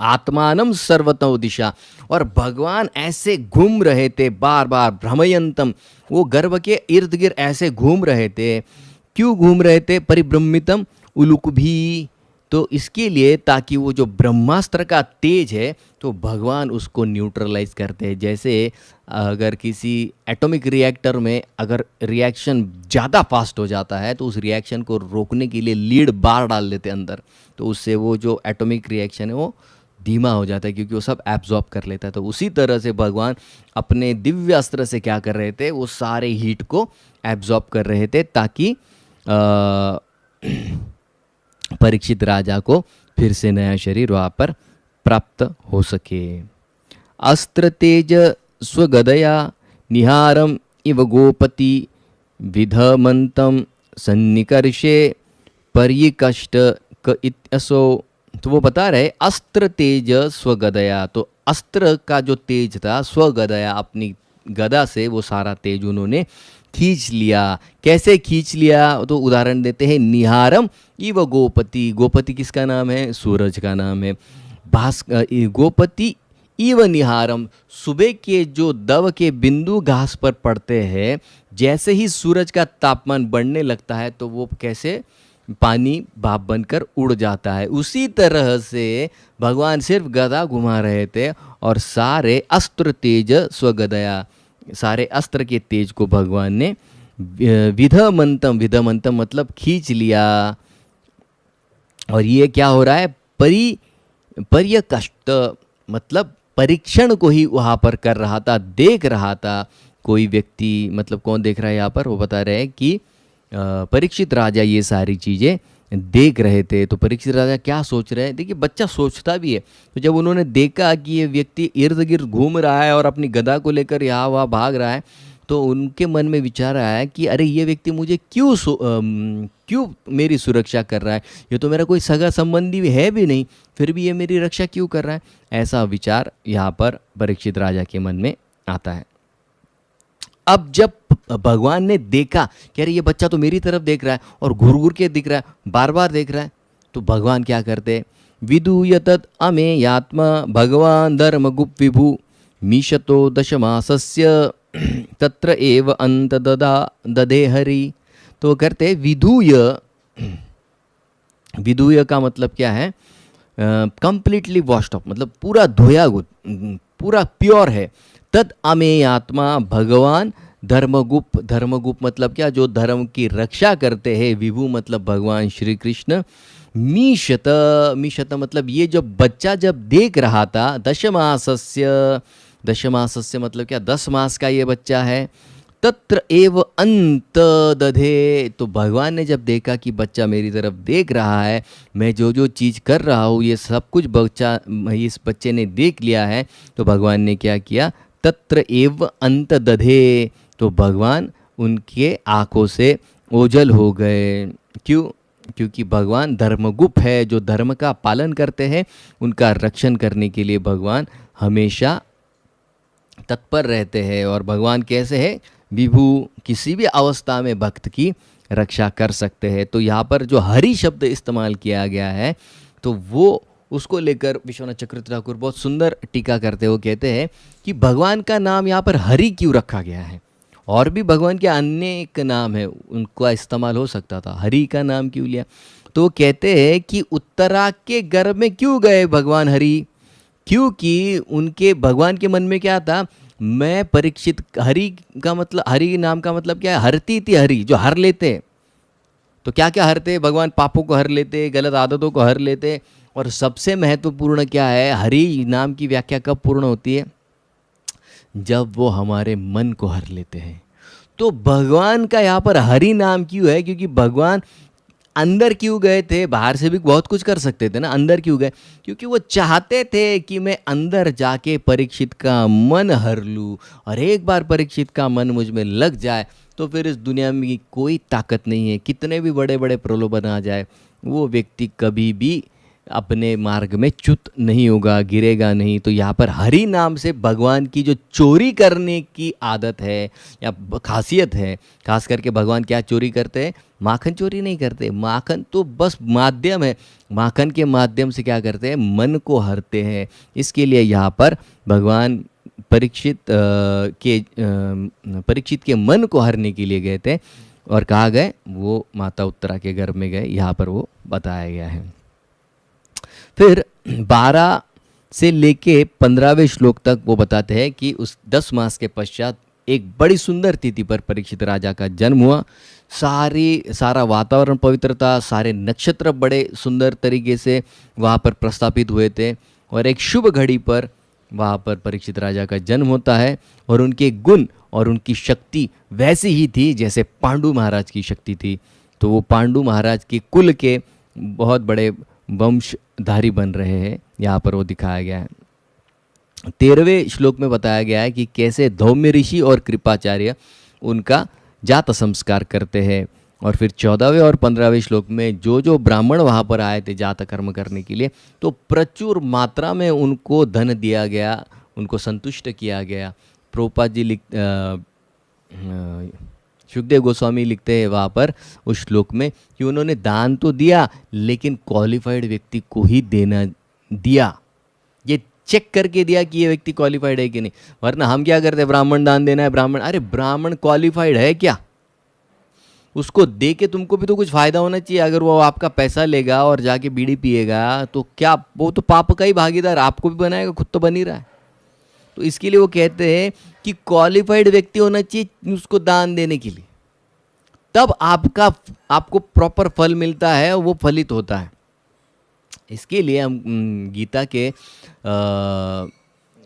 आत्मानम सर्वतो दिशा, और भगवान ऐसे घूम रहे थे बार बार, भ्रमयंतम, वो गर्भ के इर्द गिर्द ऐसे घूम रहे थे। क्यों घूम रहे थे, परिभ्रमितम उलुक भी, तो इसके लिए ताकि वो जो ब्रह्मास्त्र का तेज है तो भगवान उसको न्यूट्रलाइज करते हैं। जैसे अगर किसी एटॉमिक रिएक्टर में अगर रिएक्शन ज़्यादा फास्ट हो जाता है तो उस रिएक्शन को रोकने के लिए लीड बार डाल देते हैं अंदर, तो उससे वो जो एटॉमिक रिएक्शन है वो धीमा हो जाता है, क्योंकि वो सब एब्जॉर्ब कर लेता है। तो उसी तरह से भगवान अपने दिव्य अस्त्र से क्या कर रहे थे, वो सारे हीट को एब्जॉर्ब कर रहे थे, ताकि परीक्षित राजा को फिर से नया शरीर वहाँ पर प्राप्त हो सके। अस्त्र तेज स्वगदया निहारम इव गोपति विधमंतम सन्निकर्षे पर्यिकष्ट क इत्यसो। तो वो बता रहे अस्त्र तेज स्वगदया, तो अस्त्र का जो तेज था स्वगदया अपनी गदा से वो सारा तेज उन्होंने खींच लिया। कैसे खींच लिया तो उदाहरण देते हैं, निहारम इव गोपति, गोपति किसका नाम है? सूरज का नाम है। गोपति इव निहारम, सुबह के जो दव के बिंदु घास पर पड़ते हैं, जैसे ही सूरज का तापमान बढ़ने लगता है तो वो कैसे पानी भाप बनकर उड़ जाता है। उसी तरह से भगवान सिर्फ गदा घुमा रहे थे और सारे अस्त्र तेज स्वगदया, सारे अस्त्र के तेज को भगवान ने विधमंतम, विधमंतम मतलब खींच लिया। और ये क्या हो रहा है? पर्यकष्ट मतलब परीक्षण को ही वहाँ पर कर रहा था, देख रहा था कोई व्यक्ति। मतलब कौन देख रहा है यहाँ पर? वो बता रहे हैं कि परीक्षित राजा ये सारी चीज़ें देख रहे थे। तो परीक्षित राजा क्या सोच रहे हैं? देखिए बच्चा सोचता भी है। तो जब उन्होंने देखा कि ये व्यक्ति इर्द गिर्द घूम रहा है और अपनी गदा को लेकर यहाँ वहाँ भाग रहा है, तो उनके मन में विचार आया कि अरे ये व्यक्ति मुझे क्यों मेरी सुरक्षा कर रहा है? ये तो मेरा कोई सगा संबंधी भी है भी नहीं, फिर भी ये मेरी रक्षा क्यों कर रहा है? ऐसा विचार यहाँ पर परीक्षित राजा के मन में आता है। अब जब भगवान ने देखा कि अरे ये बच्चा तो मेरी तरफ देख रहा है और घूर घूर के दिख रहा है, बार बार देख रहा है, तो भगवान क्या करते? विदूय तत् अमेयात्मा भगवान धर्मगुप्त विभु मीशतो दशमासस्य तत्र एव अंत ददे हरि। तो करते विधूय, विधूय का मतलब क्या है? कंप्लीटली वॉश्ड ऑफ, मतलब पूरा धोया, पूरा प्योर है। तद अमेयात्मा भगवान धर्मगुप्त, धर्मगुप्त मतलब क्या? जो धर्म की रक्षा करते हैं। विभु मतलब भगवान श्री कृष्ण। मीशत, मीशत मतलब ये जो बच्चा जब देख रहा था, दशमासस्य, दशमासस्य मतलब क्या? 10 मास का ये बच्चा है। तत्र एव अंत दधे, तो भगवान ने जब देखा कि बच्चा मेरी तरफ देख रहा है, मैं जो जो चीज़ कर रहा हूँ ये सब कुछ बच्चा, इस बच्चे ने देख लिया है, तो भगवान ने क्या किया? तत्र एव अंत दधे, तो भगवान उनके आँखों से ओझल हो गए। क्यों? क्योंकि भगवान धर्मगुप्त है, जो धर्म का पालन करते हैं उनका रक्षण करने के लिए भगवान हमेशा तत्पर रहते हैं। और भगवान कैसे है? विभु, किसी भी अवस्था में भक्त की रक्षा कर सकते हैं। तो यहाँ पर जो हरि शब्द इस्तेमाल किया गया है, तो वो उसको लेकर विश्वनाथ चक्रवर्ती ठाकुर बहुत सुंदर टीका करते हुए कहते हैं कि भगवान का नाम यहाँ पर हरि क्यों रखा गया है? और भी भगवान के अनेक नाम है, उनका इस्तेमाल हो सकता था, हरि का नाम क्यों लिया? तो कहते हैं कि उत्तरा के गर्भ में क्यों गए भगवान हरि? क्योंकि उनके भगवान के मन में क्या था? मैं परीक्षित, हरि का मतलब, हरि नाम का मतलब क्या है? हरती थी, हरि जो हर लेते। तो क्या क्या हरते? भगवान पापों को हर लेते, गलत आदतों को हर लेते। और सबसे महत्वपूर्ण क्या है? हरि नाम की व्याख्या कब पूर्ण होती है? जब वो हमारे मन को हर लेते हैं। तो भगवान का यहाँ पर हरि नाम क्यों है? क्योंकि भगवान अंदर क्यों गए थे? बाहर से भी बहुत कुछ कर सकते थे ना, अंदर क्यों गए? क्योंकि वो चाहते थे कि मैं अंदर जाके परीक्षित का मन हर लूँ, और एक बार परीक्षित का मन मुझ में लग जाए तो फिर इस दुनिया में कोई ताकत नहीं है, कितने भी बड़े बड़े प्रलोभन आ जाए, वो व्यक्ति कभी भी अपने मार्ग में च्युत नहीं होगा, गिरेगा नहीं। तो यहाँ पर हरि नाम से भगवान की जो चोरी करने की आदत है या खासियत है, खास करके भगवान क्या चोरी करते हैं? माखन चोरी नहीं करते। माखन तो बस माध्यम है, माखन के माध्यम से क्या करते हैं? मन को हरते हैं। इसके लिए यहाँ पर भगवान परीक्षित के मन को हरने के लिए गए थे। और कहाँ गए? वो माता उत्तरा के गर्भ में गए, यहाँ पर वो बताया गया है। फिर 12 से लेके 15वें श्लोक तक वो बताते हैं कि उस 10 मास के पश्चात एक बड़ी सुंदर तिथि पर परीक्षित राजा का जन्म हुआ। सारा वातावरण पवित्र था, सारे नक्षत्र बड़े सुंदर तरीके से वहाँ पर प्रस्थापित हुए थे, और एक शुभ घड़ी पर वहाँ पर परीक्षित राजा का जन्म होता है। और उनके गुण और उनकी शक्ति वैसी ही थी जैसे पांडु महाराज की शक्ति थी। तो वो पांडु महाराज के कुल के बहुत बड़े वंशधारी बन रहे हैं, यहाँ पर वो दिखाया गया है। 13वें श्लोक में बताया गया है कि कैसे धौम्य ऋषि और कृपाचार्य उनका जात संस्कार करते हैं। और फिर 14वें और 15वें श्लोक में जो जो ब्राह्मण वहाँ पर आए थे जात कर्म करने के लिए, तो प्रचुर मात्रा में उनको धन दिया गया, उनको संतुष्ट किया गया। प्रभुपाद जी सुखदेव गोस्वामी लिखते हैं वहाँ पर उस श्लोक में कि उन्होंने दान तो दिया, लेकिन क्वालिफाइड व्यक्ति को ही देना दिया। ये चेक करके दिया कि ये व्यक्ति क्वालिफाइड है कि नहीं। वरना हम क्या करते हैं, ब्राह्मण दान देना है, ब्राह्मण, अरे ब्राह्मण क्वालिफाइड है क्या? उसको दे के तुमको भी तो कुछ फायदा होना चाहिए। अगर वो आपका पैसा लेगा और जाके बीड़ी पिएगा तो क्या, वो तो पाप का ही भागीदार, आपको भी बनाएगा, खुद तो बन ही रहा है। तो इसके लिए वो कहते हैं कि क्वालिफाइड व्यक्ति होना चाहिए उसको दान देने के लिए, तब आपको प्रॉपर फल मिलता है, वो फलित होता है। इसके लिए हम गीता के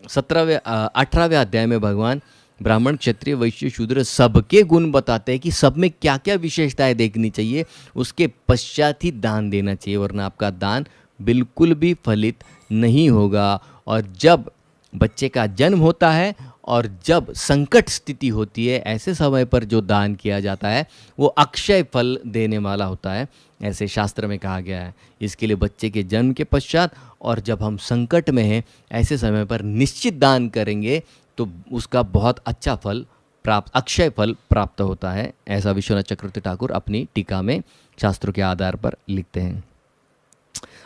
18वें अध्याय में भगवान ब्राह्मण क्षत्रिय वैश्य शूद्र सबके गुण बताते हैं कि सब में क्या क्या विशेषताएं देखनी चाहिए, उसके पश्चात ही दान देना चाहिए, वरना आपका दान बिल्कुल भी फलित नहीं होगा। और जब बच्चे का जन्म होता है और जब संकट स्थिति होती है, ऐसे समय पर जो दान किया जाता है वो अक्षय फल देने वाला होता है, ऐसे शास्त्र में कहा गया है। इसके लिए बच्चे के जन्म के पश्चात और जब हम संकट में हैं, ऐसे समय पर निश्चित दान करेंगे तो उसका बहुत अच्छा फल प्राप्त, अक्षय फल प्राप्त होता है। ऐसा विश्वनाथ चक्रवर्ती ठाकुर अपनी टीका में शास्त्रों के आधार पर लिखते हैं।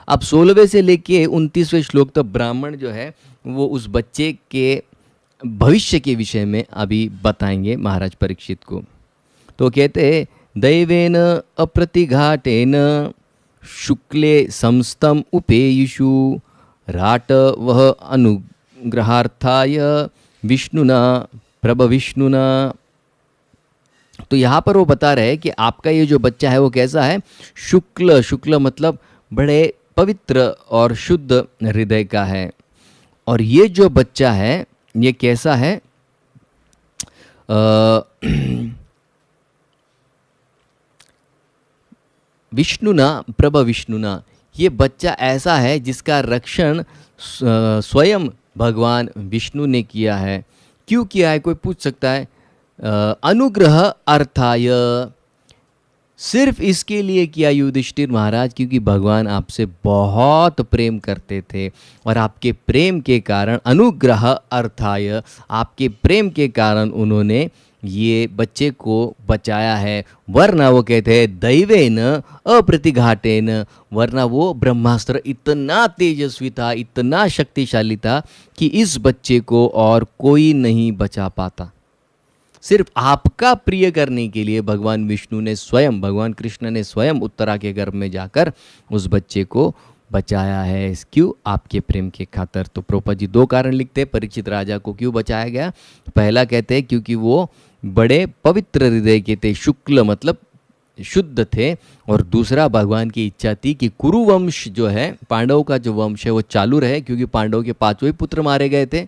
अब 16वें से लेके 29वें श्लोक तक ब्राह्मण जो है वो उस बच्चे के भविष्य के विषय में अभी बताएंगे महाराज परीक्षित को। तो कहते हैं, दैवेन अप्रतिघाटेन शुक्ले संस्तम उपेयुषु राट वह अनुग्रहार्थाय विष्णुना प्रभविष्णुना। तो यहाँ पर वो बता रहे हैं कि आपका ये जो बच्चा है वो कैसा है, शुक्ल, शुक्ल मतलब बड़े पवित्र और शुद्ध हृदय का है। और ये जो बच्चा है ये कैसा है, विष्णुना प्रभविष्णुना, ये बच्चा ऐसा है जिसका रक्षण स्वयं भगवान विष्णु ने किया है। क्यों किया है, कोई पूछ सकता है। अनुग्रह अर्थाय, सिर्फ इसके लिए किया युधिष्ठिर महाराज क्योंकि भगवान आपसे बहुत प्रेम करते थे और आपके प्रेम के कारण, अनुग्रह अर्थाय, आपके प्रेम के कारण उन्होंने ये बच्चे को बचाया है। वरना वो कहते हैं दैवेन अप्रतिघाटेन, वरना वो ब्रह्मास्त्र इतना तेजस्वी था, इतना शक्तिशाली था कि इस बच्चे को और कोई नहीं बचा पाता। सिर्फ आपका प्रिय करने के लिए भगवान विष्णु ने स्वयं, भगवान कृष्ण ने स्वयं उत्तरा के गर्भ में जाकर उस बच्चे को बचाया है। क्यों, आपके प्रेम के खातर। तो प्रभुपाद जी 2 कारण लिखते हैं परीक्षित राजा को क्यों बचाया गया। पहला कहते हैं क्योंकि वो बड़े पवित्र हृदय के थे, शुक्ल मतलब शुद्ध थे। और दूसरा भगवान की इच्छा थी कि कुरुवंश जो है, पांडवों का जो वंश है वो चालू रहे, क्योंकि पांडवों के 5 ही पुत्र मारे गए थे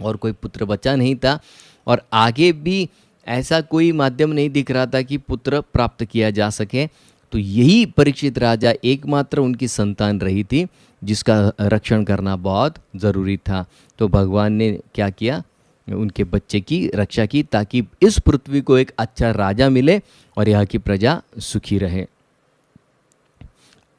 और कोई पुत्र बचा नहीं था। और आगे भी ऐसा कोई माध्यम नहीं दिख रहा था कि पुत्र प्राप्त किया जा सके। तो यही परीक्षित राजा एकमात्र उनकी संतान रही थी जिसका रक्षण करना बहुत ज़रूरी था। तो भगवान ने क्या किया, उनके बच्चे की रक्षा की ताकि इस पृथ्वी को एक अच्छा राजा मिले और यहाँ की प्रजा सुखी रहे।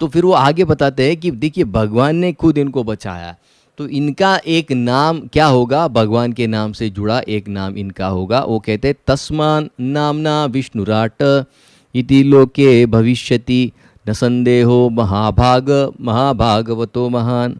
तो फिर वो आगे बताते हैं कि देखिए भगवान ने खुद इनको बचाया, तो इनका एक नाम क्या होगा, भगवान के नाम से जुड़ा एक नाम इनका होगा। वो कहते हैं तस्मान नामना विष्णुराट इति लोके भविष्यति न संदेहो महाभाग महाभागवतो महान।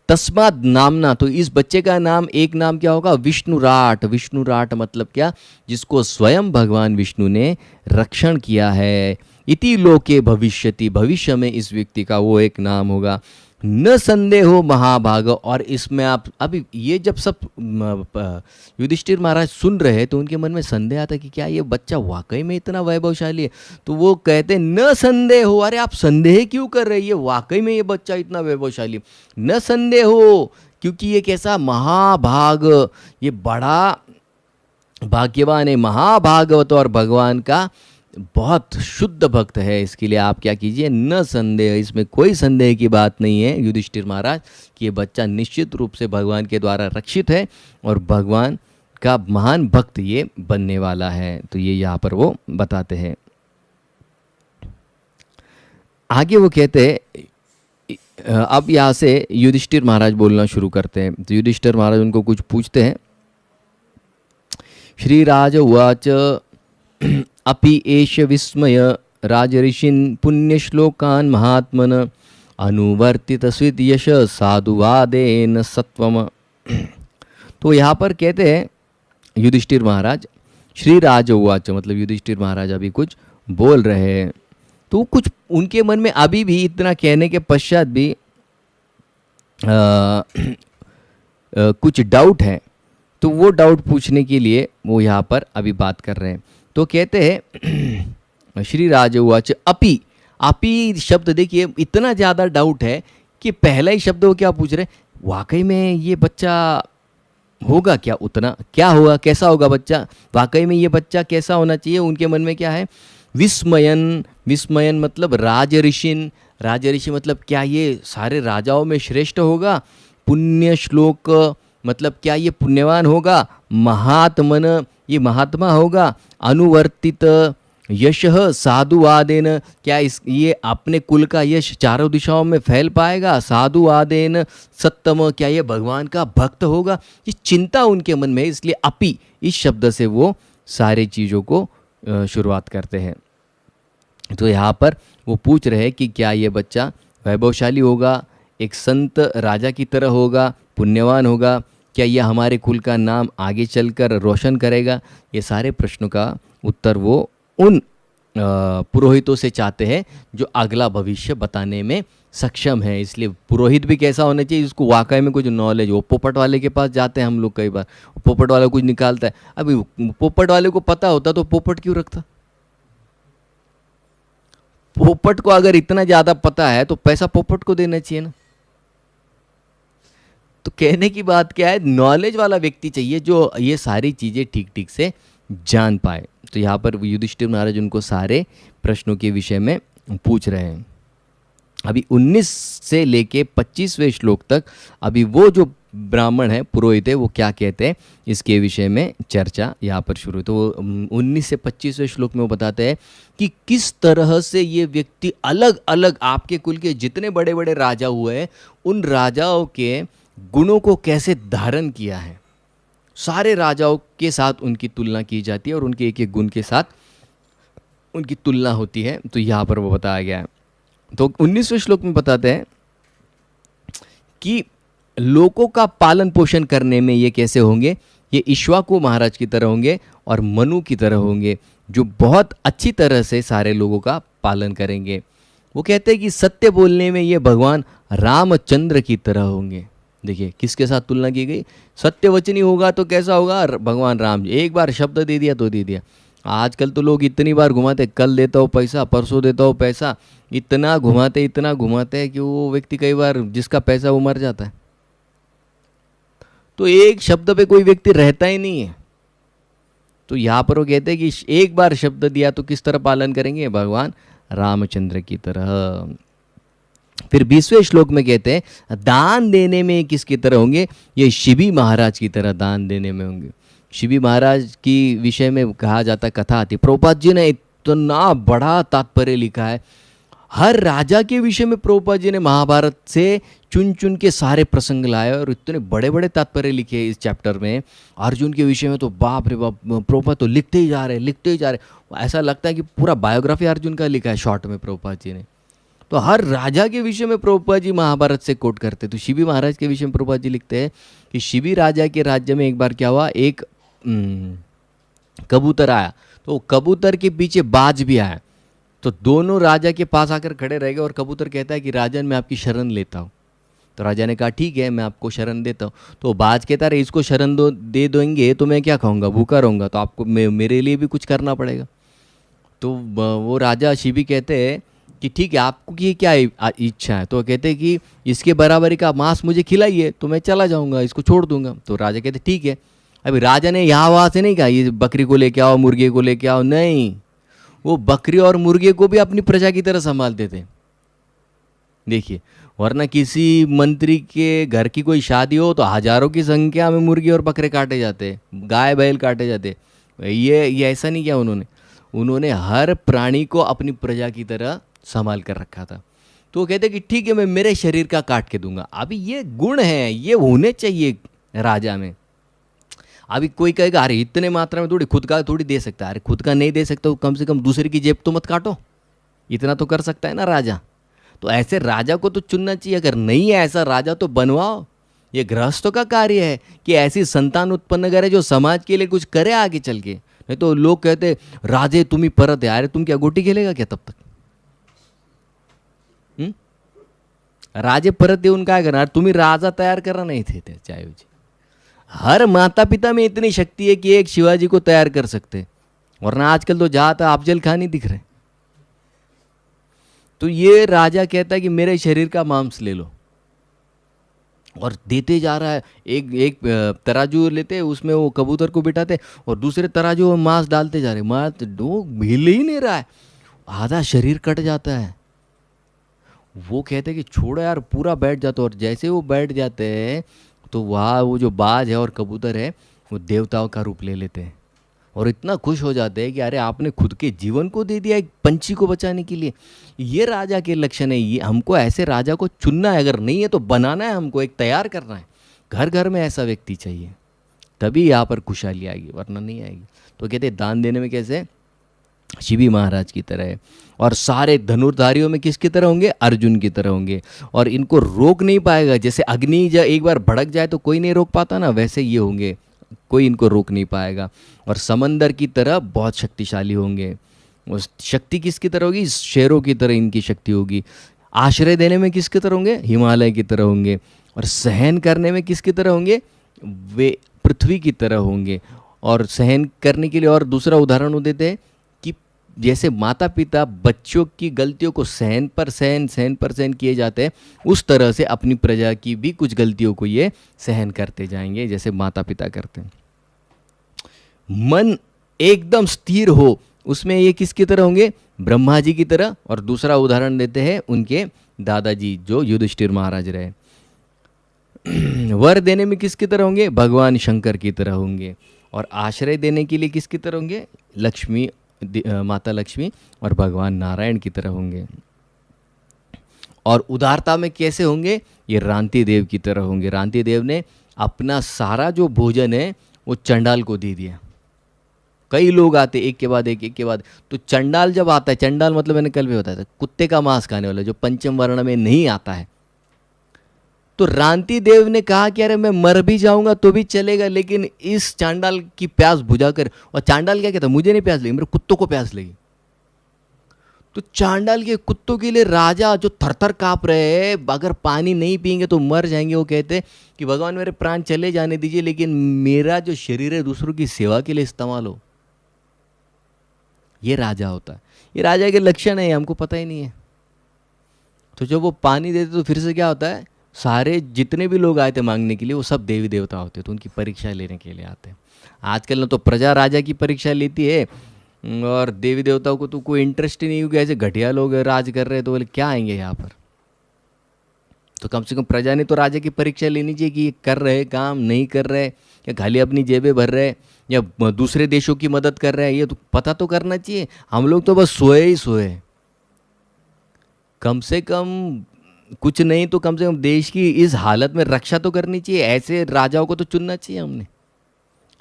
तस्माद नामना, तो इस बच्चे का नाम, एक नाम क्या होगा, विष्णुराट। विष्णुराट मतलब क्या, जिसको स्वयं भगवान विष्णु ने रक्षण किया है। इति लोके भविष्यति, भविष्य में इस व्यक्ति का वो एक नाम होगा। न संदेहो महाभाग, और इसमें आप अभी ये जब सब युधिष्ठिर महाराज सुन रहे हैं तो उनके मन में संदेह आता कि क्या ये बच्चा वाकई में इतना वैभवशाली है। तो वो कहते न संदेह हो, अरे आप संदेह क्यों कर रहे हैं, ये वाकई में ये बच्चा इतना वैभवशाली, न संदेह हो, क्योंकि ये कैसा महाभाग, ये बड़ा भाग्यवान है, महाभागवत और भगवान का बहुत शुद्ध भक्त है, इसके लिए आप क्या कीजिए, न संदेह, इसमें कोई संदेह की बात नहीं है युधिष्ठिर महाराज कि ये बच्चा निश्चित रूप से भगवान के द्वारा रक्षित है और भगवान का महान भक्त ये बनने वाला है। तो ये यहाँ पर वो बताते हैं। आगे वो कहते हैं, अब यहाँ से युधिष्ठिर महाराज बोलना शुरू करते हैं। तो युधिष्ठिर महाराज उनको कुछ पूछते हैं। श्रीराज उवाच अपि एष विस्मय राजऋषीन् पुण्यश्लोकान् महात्मन अनुवर्तितस्वित् यश साधुवादेन सत्वम। तो यहाँ पर कहते हैं युधिष्ठिर महाराज, श्रीराज उवाच मतलब युधिष्ठिर महाराज अभी कुछ बोल रहे हैं। तो कुछ उनके मन में अभी भी इतना कहने के पश्चात भी कुछ डाउट है। तो वो डाउट पूछने के लिए वो यहाँ पर अभी बात कर रहे हैं। तो कहते हैं श्री राज उवाच अपि, अपि शब्द देखिए इतना ज़्यादा डाउट है कि पहला ही शब्द वो क्या पूछ रहे, वाकई में ये बच्चा होगा क्या, उतना क्या होगा, कैसा होगा बच्चा, वाकई में ये बच्चा कैसा होना चाहिए। उनके मन में क्या है, विस्मयन, विस्मयन मतलब राजऋषिन, राजऋषि मतलब क्या ये सारे राजाओं में श्रेष्ठ होगा, पुण्य श्लोक मतलब क्या ये पुण्यवान होगा, महात्मन ये महात्मा होगा, अनुवर्तित यशः साधुवादेन क्या ये अपने कुल का यश चारों दिशाओं में फैल पाएगा, साधुवादेन सत्तम क्या ये भगवान का भक्त होगा। ये चिंता उनके मन में है, इसलिए अपि इस शब्द से वो सारी चीज़ों को शुरुआत करते हैं। तो यहाँ पर वो पूछ रहे हैं कि क्या ये बच्चा वैभवशाली होगा, एक संत राजा की तरह होगा, पुण्यवान होगा, क्या यह हमारे कुल का नाम आगे चलकर रोशन करेगा। ये सारे प्रश्नों का उत्तर वो उन पुरोहितों से चाहते हैं जो अगला भविष्य बताने में सक्षम है। इसलिए पुरोहित भी कैसा होना चाहिए, उसको वाकई में कुछ नॉलेज हो। पोपट वाले के पास जाते हैं हम लोग कई बार, पोपट वाला कुछ निकालता है, अभी पोपट वाले को पता होता तो पोपट क्यों रखता। पोपट को अगर इतना ज़्यादा पता है तो पैसा पोपट को देना चाहिए ना। तो कहने की बात क्या है, नॉलेज वाला व्यक्ति चाहिए जो ये सारी चीज़ें ठीक ठीक से जान पाए। तो यहाँ पर युधिष्ठिर महाराज उनको सारे प्रश्नों के विषय में पूछ रहे हैं। अभी 19 से लेके 25वें श्लोक तक अभी वो जो ब्राह्मण है, पुरोहित है, वो क्या कहते हैं इसके विषय में चर्चा यहाँ पर शुरू। तो 19 से 25वें श्लोक में वो बताते हैं कि किस तरह से ये व्यक्ति अलग अलग आपके कुल के जितने बड़े बड़े राजा हुए हैं उन राजाओं के गुणों को कैसे धारण किया है। सारे राजाओं के साथ उनकी तुलना की जाती है और उनके एक एक गुण के साथ उनकी तुलना होती है। तो यहाँ पर वो बताया गया है। तो 19वें श्लोक में बताते हैं कि लोगों का पालन पोषण करने में ये कैसे होंगे, ये इक्ष्वाकु महाराज की तरह होंगे और मनु की तरह होंगे जो बहुत अच्छी तरह से सारे लोगों का पालन करेंगे। वो कहते हैं कि सत्य बोलने में ये भगवान रामचंद्र की तरह होंगे। देखिए किसके साथ तुलना की गई, सत्यवचनी होगा तो कैसा होगा, भगवान राम। एक बार शब्द दे दिया तो दे दिया। आजकल तो लोग इतनी बार घुमाते, कल देता हो पैसा, परसों देता हो पैसा, इतना घुमाते हैं कि वो व्यक्ति कई बार जिसका पैसा वो मर जाता है। तो एक शब्द पे कोई व्यक्ति रहता ही नहीं है। तो यहाँ पर वो कहते हैं कि एक बार शब्द दिया तो किस तरह पालन करेंगे, भगवान रामचंद्र की तरह। फिर 20वें श्लोक में कहते हैं दान देने में किसकी तरह होंगे, ये शिबी महाराज की तरह दान देने में होंगे। शिबी महाराज की विषय में कहा जाता, कथा आती, प्रभुपाद जी ने इतना बड़ा तात्पर्य लिखा है हर राजा के विषय में। प्रभुपाद जी ने महाभारत से चुन चुन के सारे प्रसंग लाए और इतने बड़े बड़े तात्पर्य लिखे इस चैप्टर में। अर्जुन के विषय में तो बाप रे बाप, प्रभुपाद तो लिखते ही जा रहे। ऐसा लगता है कि पूरा बायोग्राफी अर्जुन का लिखा है शॉर्ट में प्रभुपाद जी ने। तो हर राजा के विषय में प्रभुपाद जी महाभारत से कोट करते। तो शिबी महाराज के विषय में प्रभुपाद जी लिखते हैं कि शिबी राजा के राज्य में एक बार क्या हुआ, एक कबूतर आया, तो कबूतर के पीछे बाज भी आया। तो दोनों राजा के पास आकर खड़े रह गए और कबूतर कहता है कि राजन मैं आपकी शरण लेता हूँ। तो राजा ने कहा ठीक है मैं आपको शरण देता हूँ। तो बाज कहता है इसको शरण दे देंगे तो मैं क्या खाऊंगा, भूखा रहूँगा, तो आपको मेरे लिए भी कुछ करना पड़ेगा। तो वो राजा शिबी कहते हैं कि ठीक है आपको की क्या इच्छा है। तो कहते हैं कि इसके बराबरी का मांस मुझे खिलाइए तो मैं चला जाऊँगा, इसको छोड़ दूंगा। तो राजा कहते ठीक है। अभी राजा ने यहाँ वहाँ से नहीं कहा ये बकरी को लेके आओ, मुर्गे को लेके आओ, नहीं, वो बकरी और मुर्गे को भी अपनी प्रजा की तरह संभालते थे। देखिए, वरना किसी मंत्री के घर की कोई शादी हो तो हजारों की संख्या में मुर्गे और बकरे काटे जाते, गाय बैल काटे जाते। ये ऐसा नहीं किया उन्होंने। उन्होंने हर प्राणी को अपनी प्रजा की तरह संभाल कर रखा था। तो वो कहते कि ठीक है, मैं मेरे शरीर का काट के दूंगा। अभी ये गुण है, ये होने चाहिए राजा में। अभी कोई कहेगा अरे इतने मात्रा में थोड़ी, खुद का थोड़ी दे सकता है। अरे खुद का नहीं दे सकता तो कम से कम दूसरे की जेब तो मत काटो, इतना तो कर सकता है ना राजा। तो ऐसे राजा को तो चुनना चाहिए। अगर नहीं है ऐसा राजा तो बनवाओ। ये गृहस्थों का कार्य है कि ऐसी संतान उत्पन्न करे जो समाज के लिए कुछ करे आगे चल के। नहीं तो लोग कहते राजे तुम ही परत है। अरे तुम क्या गोटी खेलेगा क्या तब तक? राजे परत देऊन काय करणार? तुम्ही राजा तैयार करा नहीं थे त्याच्याऐवजी। हर माता पिता में इतनी शक्ति है कि एक शिवाजी को तैयार कर सकते, वरना आजकल तो जहाँ था अफजल खान ही दिख रहे। तो ये राजा कहता है कि मेरे शरीर का मांस ले लो, और देते जा रहा है। एक एक तराजू लेते, उसमें वो कबूतर को बिठाते और दूसरे तराजू में मांस डालते जा रहे। मांस तो हिल ही नहीं रहा है, आधा शरीर कट जाता है। वो कहते हैं कि छोड़ो यार, पूरा बैठ जाता। और जैसे वो बैठ जाते हैं तो वहाँ वो जो बाज है और कबूतर है वो देवताओं का रूप ले लेते हैं, और इतना खुश हो जाते हैं कि अरे आपने खुद के जीवन को दे दिया एक पंछी को बचाने के लिए। ये राजा के लक्षण है। ये हमको ऐसे राजा को चुनना है, अगर नहीं है तो बनाना है, हमको एक तैयार करना है। घर घर में ऐसा व्यक्ति चाहिए, तभी यहाँ पर खुशहाली आएगी, वरना नहीं आएगी। तो कहते हैं दान देने में कैसे शिवी महाराज की तरह है। और सारे धनुर्धारियों में किसकी तरह होंगे? अर्जुन की तरह होंगे। और इनको रोक नहीं पाएगा। जैसे अग्नि जब एक बार भड़क जाए तो कोई नहीं रोक पाता ना, वैसे ये होंगे, कोई इनको रोक नहीं पाएगा। और समंदर की तरह बहुत शक्तिशाली होंगे। उस शक्ति किसकी तरह होगी? शेरों की तरह इनकी शक्ति होगी। आश्रय देने में किसकी तरह होंगे? हिमालय की तरह होंगे। और सहन करने में किसकी तरह होंगे? वे पृथ्वी की तरह होंगे। और सहन करने के लिए और दूसरा उदाहरण वो देते हैं कि जैसे माता पिता बच्चों की गलतियों को सहन पर सहन किए जाते हैं, उस तरह से अपनी प्रजा की भी कुछ गलतियों को ये सहन करते जाएंगे, जैसे माता पिता करते हैं। मन एकदम स्थिर हो, उसमें ये किसकी तरह होंगे? ब्रह्मा जी की तरह। और दूसरा उदाहरण देते हैं उनके दादाजी जो युधिष्ठिर महाराज रहे। वर देने में किसकी तरह होंगे? भगवान शंकर की तरह होंगे। और आश्रय देने के लिए किसकी तरह होंगे? लक्ष्मी, माता लक्ष्मी और भगवान नारायण की तरह होंगे। और उदारता में कैसे होंगे? ये रांति देव की तरह होंगे। रांति देव ने अपना सारा जो भोजन है वो चंडाल को दे दिया। कई लोग आते एक के बाद एक के बाद। तो चंडाल जब आता है, चंडाल मतलब मैंने कल भी बताया था, कुत्ते का मांस खाने वाला, जो पंचम वर्ण में नहीं आता है। तो रांति देव ने कहा कि अरे मैं मर भी जाऊंगा तो भी चलेगा, लेकिन इस चांडाल की प्यास बुझा कर। और चांडाल क्या कहता? मुझे नहीं प्यास लगी, मेरे कुत्तों को प्यास लगी। तो चांडाल के कुत्तों के लिए राजा जो थरथर कांप रहे हैं, अगर पानी नहीं पिएंगे तो मर जाएंगे, वो कहते कि भगवान मेरे प्राण चले जाने दीजिए, लेकिन मेरा जो शरीर है दूसरों की सेवा के लिए इस्तेमाल हो। ये राजा होता है। ये राजा के लक्षण है, हमको पता ही नहीं है। तो जब वो पानी देते तो फिर से क्या होता है? सारे जितने भी लोग आए थे मांगने के लिए वो सब देवी देवता होते, तो उनकी परीक्षा लेने के लिए आते हैं। आजकल ना तो प्रजा राजा की परीक्षा लेती है, और देवी देवताओं को तो कोई इंटरेस्ट ही नहीं, क्योंकि ऐसे घटिया लोग राज कर रहे हैं, तो बोले क्या आएंगे यहाँ पर। तो कम से कम प्रजा ने तो राजा की परीक्षा लेनी चाहिए कि ये कर रहे काम, नहीं कर रहे, या खाली अपनी जेबें भर रहे, या दूसरे देशों की मदद कर रहे हैं, ये तो पता तो करना चाहिए। हम लोग तो बस सोए ही सोए। कम से कम कुछ नहीं तो कम से कम देश की इस हालत में रक्षा तो करनी चाहिए। ऐसे राजाओं को तो चुनना चाहिए हमने।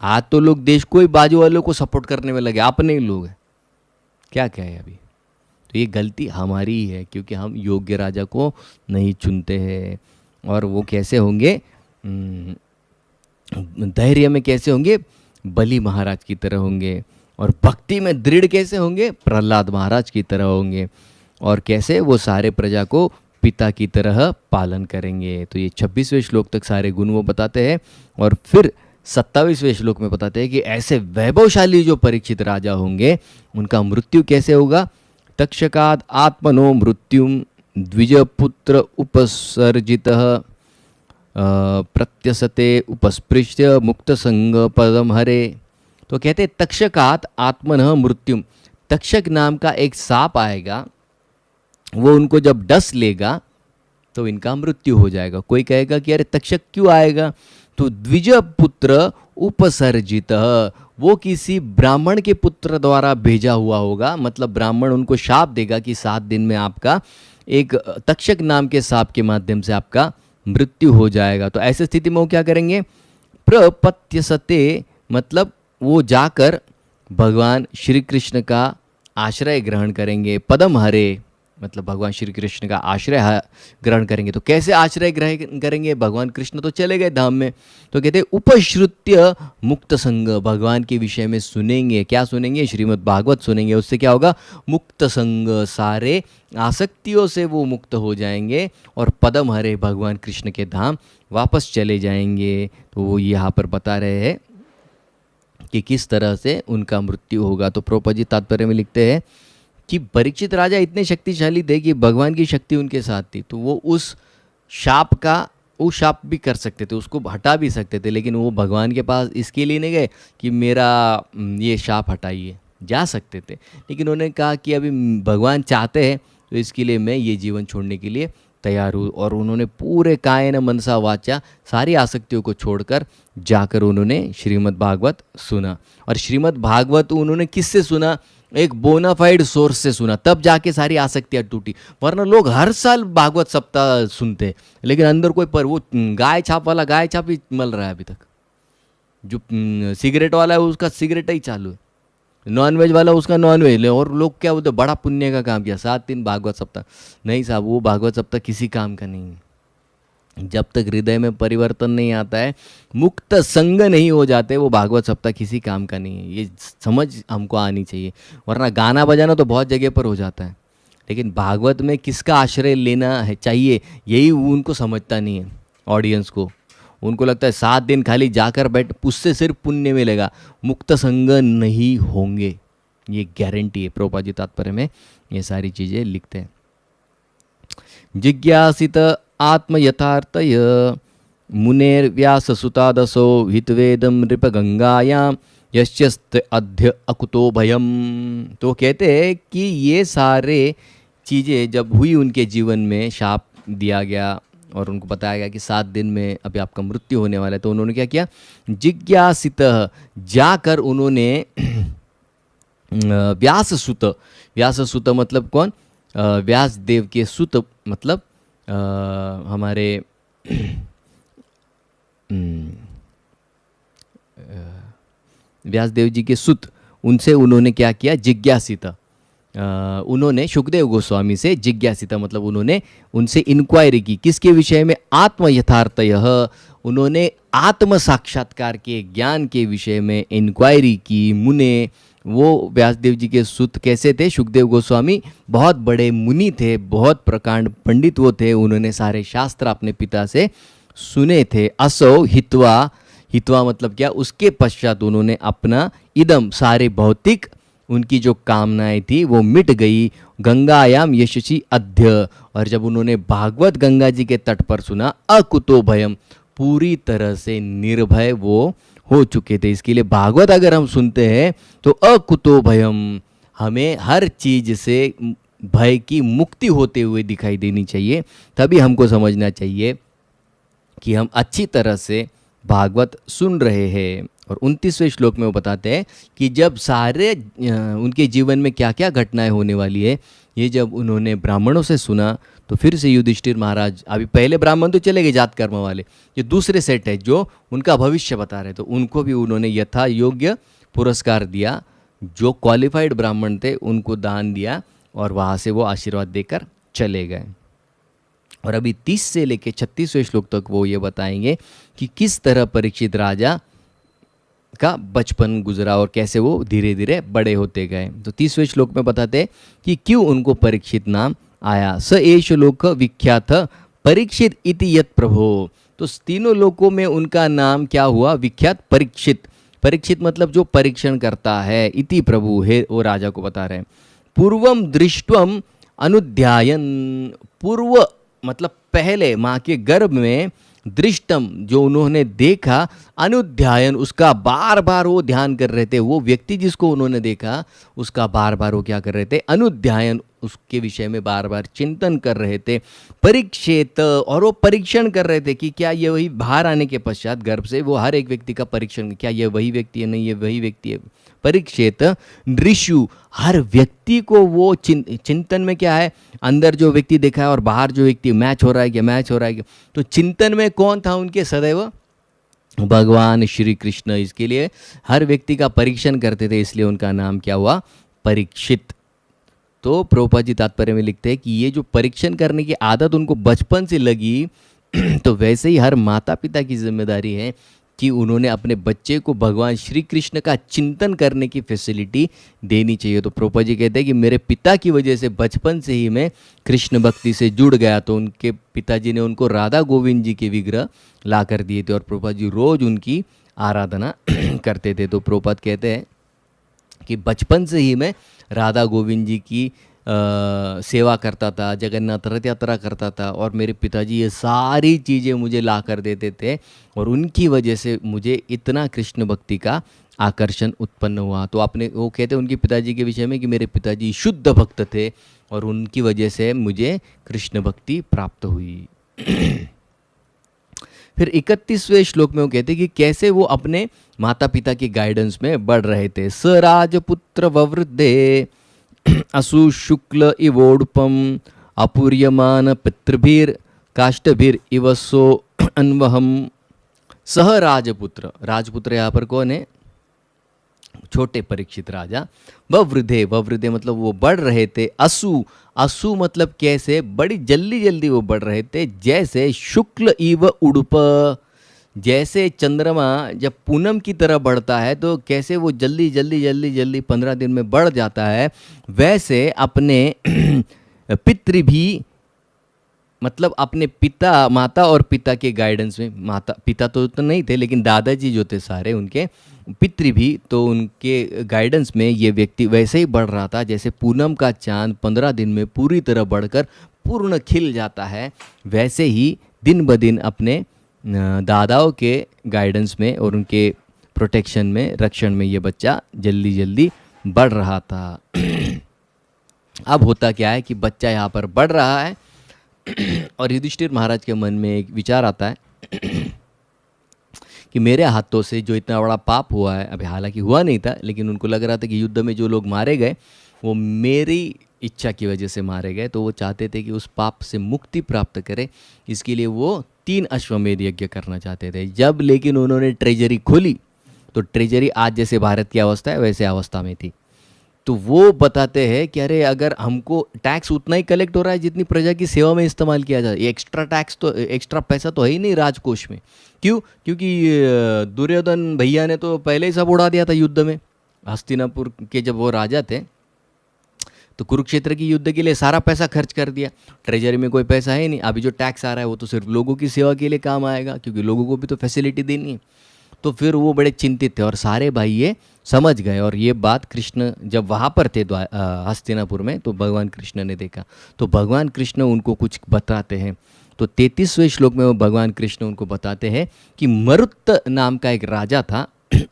आज तो लोग देश को ही, बाजू वालों को सपोर्ट करने में लगे, अपने ही लोग हैं। क्या क्या है अभी? तो ये गलती हमारी ही है, क्योंकि हम योग्य राजा को नहीं चुनते हैं। और वो कैसे होंगे? धैर्य में कैसे होंगे? बलि महाराज की तरह होंगे। और भक्ति में दृढ़ कैसे होंगे? प्रहलाद महाराज की तरह होंगे। और कैसे? वो सारे प्रजा को पिता की तरह पालन करेंगे। तो ये 26वें श्लोक तक सारे गुण वो बताते हैं। और फिर 27वें श्लोक में बताते हैं कि ऐसे वैभवशाली जो परीक्षित राजा होंगे उनका मृत्यु कैसे होगा? तक्षकाद आत्मनो मृत्युम द्विजपुत्र उपसर्जितः प्रत्यसते उपस्पृश्य मुक्त संग पदम हरे। तो कहते तक्षकात आत्मनः मृत्युम। तक्षक नाम का एक सांप आएगा, वो उनको जब डस लेगा तो इनका मृत्यु हो जाएगा। कोई कहेगा कि अरे तक्षक क्यों आएगा, तो द्विज पुत्र उपसर्जित, वो किसी ब्राह्मण के पुत्र द्वारा भेजा हुआ होगा, मतलब ब्राह्मण उनको शाप देगा कि 7 दिन में आपका एक तक्षक नाम के सांप के माध्यम से आपका मृत्यु हो जाएगा। तो ऐसी स्थिति में वो क्या करेंगे, प्रपत्यसते, मतलब वो जाकर भगवान श्री कृष्ण का आश्रय ग्रहण करेंगे। पदम हरे, मतलब भगवान श्री कृष्ण का आश्रय ग्रहण करेंगे। तो कैसे आश्रय ग्रहण करेंगे, भगवान कृष्ण तो चले गए धाम में, तो कहते हैं उपश्रुत्य मुक्त संग, भगवान के विषय में सुनेंगे। क्या सुनेंगे, श्रीमद् भागवत सुनेंगे। उससे क्या होगा, मुक्त संग, सारे आसक्तियों से वो मुक्त हो जाएंगे और पदम हरे, भगवान कृष्ण के धाम वापस चले जाएंगे। तो वो यहाँ पर बता रहे हैं कि किस तरह से उनका मृत्यु होगा। तो प्रभुपाद जी तात्पर्य में लिखते हैं कि परीक्षित राजा इतने शक्तिशाली थे कि भगवान की शक्ति उनके साथ थी, तो वो उस शाप भी कर सकते थे, उसको हटा भी सकते थे, लेकिन वो भगवान के पास इसके लिए नहीं गए कि मेरा ये शाप हटाइए। जा सकते थे, लेकिन उन्होंने कहा कि अभी भगवान चाहते हैं तो इसके लिए मैं ये जीवन छोड़ने के लिए तैयार हूँ। और उन्होंने पूरे कायन मनसा वाचा सारी आसक्तियों को छोड़कर जाकर उन्होंने श्रीमद् भागवत सुना। और श्रीमद् भागवत उन्होंने किससे सुना, एक बोनाफाइड सोर्स से सुना, तब जाके सारी आसक्तियाँ टूटी। वरना लोग हर साल भागवत सप्ताह सुनते, लेकिन अंदर कोई पर वो गाय छाप वाला गाय छाप ही मल रहा है अभी तक। जो सिगरेट वाला है उसका सिगरेट ही चालू है, नॉनवेज वाला उसका नॉनवेज। और लोग क्या बोलते, बड़ा पुण्य का काम किया, 7 दिन भागवत सप्ताह। नहीं साहब, वो भागवत सप्ताह किसी काम का नहीं है। जब तक हृदय में परिवर्तन नहीं आता है, मुक्त संग नहीं हो जाते, वो भागवत सप्ताह किसी काम का नहीं है। ये समझ हमको आनी चाहिए। वरना गाना बजाना तो बहुत जगह पर हो जाता है, लेकिन भागवत में किसका आश्रय लेना है चाहिए, यही उनको समझता नहीं है ऑडियंस को। उनको लगता है 7 दिन खाली जाकर बैठ, उससे सिर्फ पुण्य मिलेगा, मुक्त संग नहीं होंगे, ये गारंटी है। प्रभुपाद जी तात्पर्य में ये सारी चीज़ें लिखते हैं। जिज्ञासित आत्म यथार्थय मुनेर व्यास सुतादसो हितवेदम नृप गंगायाम यश्चस्त अध्य अकुतो भयम। तो कहते हैं कि ये सारे चीज़ें जब हुई उनके जीवन में, शाप दिया गया और उनको बताया गया कि 7 दिन में अभी आपका मृत्यु होने वाला है, तो उन्होंने क्या किया, जिज्ञासित, जाकर उन्होंने व्यास सुत मतलब कौन, व्यास देव के सुत मतलब हमारे व्यासदेव जी के सुत, उनसे उन्होंने क्या किया, जिज्ञासित, उन्होंने सुखदेव गोस्वामी से जिज्ञासित मतलब उन्होंने उनसे इंक्वायरी की, किसके विषय में, आत्म यथार्थयः, उन्होंने आत्म साक्षात्कार के ज्ञान के विषय में इंक्वायरी की। मुने, वो व्यासदेव जी के सुत कैसे थे, सुखदेव गोस्वामी बहुत बड़े मुनि थे, बहुत प्रकांड पंडित वो थे, उन्होंने सारे शास्त्र अपने पिता से सुने थे। असौ हित्वा, हित्वा मतलब क्या, उसके पश्चात उन्होंने अपना इदम, सारे भौतिक उनकी जो कामनाएं थी वो मिट गई। गंगायाम यशसी अध्य, और जब उन्होंने भागवत गंगा जी के तट पर सुना, अकुतो भयम, पूरी तरह से निर्भय वो हो चुके थे। इसके लिए भागवत अगर हम सुनते हैं तो अकुतो भयम, हमें हर चीज से भय की मुक्ति होते हुए दिखाई देनी चाहिए। तभी हमको समझना चाहिए कि हम अच्छी तरह से भागवत सुन रहे हैं। और 29वें श्लोक में वो बताते हैं कि जब सारे उनके जीवन में क्या क्या घटनाएं होने वाली है, ये जब उन्होंने ब्राह्मणों से सुना, तो फिर से युधिष्ठिर महाराज, अभी पहले ब्राह्मण तो चले गए जात कर्म वाले, ये दूसरे सेट है जो उनका भविष्य बता रहे, तो उनको भी उन्होंने यथा योग्य पुरस्कार दिया। जो क्वालिफाइड ब्राह्मण थे उनको दान दिया और वहाँ से वो आशीर्वाद देकर चले गए। और अभी 30 से लेकर 36वें श्लोक तक वो ये बताएंगे कि किस तरह परीक्षित राजा का बचपन गुजरा और कैसे वो धीरे धीरे बड़े होते गए। तो 30वें श्लोक में बताते हैं कि क्यों उनको परीक्षित नाम आया। स एष लोक विख्यात परीक्षित इति यत् प्रभो, तो तीनों लोकों में उनका नाम क्या हुआ, विख्यात, परीक्षित। परीक्षित मतलब जो परीक्षण करता है, इति प्रभु है, वो राजा को बता रहे हैं। पूर्वम दृष्टवम अनुध्यायन, पूर्व मतलब पहले माँ के गर्भ में दृष्टम जो उन्होंने देखा, अनुध्यायन उसका बार बार वो ध्यान कर रहे थे, वो व्यक्ति जिसको उन्होंने देखा उसका बार बार वो क्या कर रहे थे, अनुध्यायन उसके विषय में बार बार चिंतन कर रहे थे। परीक्षेत और वो परीक्षण कर रहे थे कि क्या ये वही, बाहर आने के पश्चात गर्भ से वो हर एक व्यक्ति का परीक्षण, क्या ये वही व्यक्ति है, नहीं ये वही व्यक्ति है। परीक्षेत ऋषु हर व्यक्ति को वो चिंतन में क्या है, अंदर जो व्यक्ति देखा है और बाहर जो व्यक्ति मैच हो रहा है क्या, मैच हो रहा है क्या। तो चिंतन में कौन था उनके सदैव, भगवान श्री कृष्ण। इसके लिए हर व्यक्ति का परीक्षण करते थे, इसलिए उनका नाम क्या हुआ, परीक्षित। तो प्रभुपाद जी तात्पर्य में लिखते हैं कि ये जो परीक्षण करने की आदत उनको बचपन से लगी तो वैसे ही हर माता पिता की जिम्मेदारी है कि उन्होंने अपने बच्चे को भगवान श्री कृष्ण का चिंतन करने की फैसिलिटी देनी चाहिए। तो प्रभुपाद जी कहते हैं कि मेरे पिता की वजह से बचपन से ही मैं कृष्ण भक्ति से जुड़ गया, तो उनके पिताजी ने उनको राधा गोविंद जी के विग्रह ला कर दिए थे और प्रभुपाद जी रोज उनकी आराधना करते थे। तो प्रभुपाद कहते हैं कि बचपन से ही मैं राधा गोविंद जी की सेवा करता था, जगन्नाथ रथ यात्रा करता था और मेरे पिताजी ये सारी चीज़ें मुझे ला कर देते थे और उनकी वजह से मुझे इतना कृष्ण भक्ति का आकर्षण उत्पन्न हुआ। तो आपने वो कहते हैं उनके पिताजी के विषय में कि मेरे पिताजी शुद्ध भक्त थे और उनकी वजह से मुझे कृष्ण भक्ति प्राप्त हुई। फिर 31वें श्लोक में वो कहते हैं कि कैसे वो अपने माता पिता की गाइडेंस में बढ़ रहे थे। स राजपुत्र ववृद्धे असु शुक्ल इवोडपम अपूर्यमान पितृभिर काष्ठभिर इवसो अन्वहम। सह राजपुत्र, राजपुत्र यहाँ पर कौन है, छोटे परीक्षित राजा। ववृद्धे, ववृद्धे मतलब वो बढ़ रहे थे। असु, असु मतलब कैसे, बड़ी जल्दी जल्दी वो बढ़ रहे थे। जैसे शुक्ल इव उड़प, जैसे चंद्रमा जब पूनम की तरह बढ़ता है तो कैसे वो जल्दी जल्दी जल्दी जल्दी 15 दिन में बढ़ जाता है, वैसे अपने पितृ भी मतलब अपने पिता, माता और पिता के गाइडेंस में, माता पिता तो नहीं थे लेकिन दादाजी जो थे सारे उनके पितृ भी, तो उनके गाइडेंस में ये व्यक्ति वैसे ही बढ़ रहा था जैसे पूनम का चांद 15 दिन में पूरी तरह बढ़कर पूर्ण खिल जाता है, वैसे ही दिन ब दिन अपने दादाओं के गाइडेंस में और उनके प्रोटेक्शन में, रक्षण में ये बच्चा जल्दी जल्दी बढ़ रहा था। अब होता क्या है कि बच्चा यहाँ पर बढ़ रहा है और युधिष्ठिर महाराज के मन में एक विचार आता है कि मेरे हाथों से जो इतना बड़ा पाप हुआ है, अभी हालांकि हुआ नहीं था लेकिन उनको लग रहा था कि युद्ध में जो लोग मारे गए वो मेरी इच्छा की वजह से मारे गए, तो वो चाहते थे कि उस पाप से मुक्ति प्राप्त करें। इसके लिए वो 3 अश्वमेध यज्ञ करना चाहते थे। जब लेकिन उन्होंने ट्रेजरी खोली तो ट्रेजरी आज जैसे भारत की अवस्था है वैसे अवस्था में थी। तो वो बताते हैं कि अरे अगर हमको टैक्स उतना ही कलेक्ट हो रहा है जितनी प्रजा की सेवा में इस्तेमाल किया जाए, एक्स्ट्रा टैक्स तो, एक्स्ट्रा पैसा तो है ही नहीं राजकोष में। क्यों? क्योंकि दुर्योधन भैया ने तो पहले ही सब उड़ा दिया था युद्ध में। हस्तिनापुर के जब वो राजा थे तो कुरुक्षेत्र की युद्ध के लिए सारा पैसा खर्च कर दिया, ट्रेजरी में कोई पैसा है नहीं। अभी जो टैक्स आ रहा है वो तो सिर्फ लोगों की सेवा के लिए काम आएगा क्योंकि लोगों को भी तो फैसिलिटी देनी है। तो फिर वो बड़े चिंतित थे और सारे भाई ये समझ गए और ये बात कृष्ण जब वहाँ पर थे हस्तिनापुर में तो भगवान कृष्ण ने देखा, तो भगवान कृष्ण उनको कुछ बताते हैं। तो 33वें श्लोक में वो भगवान कृष्ण उनको बताते हैं कि मरुत नाम का एक राजा था,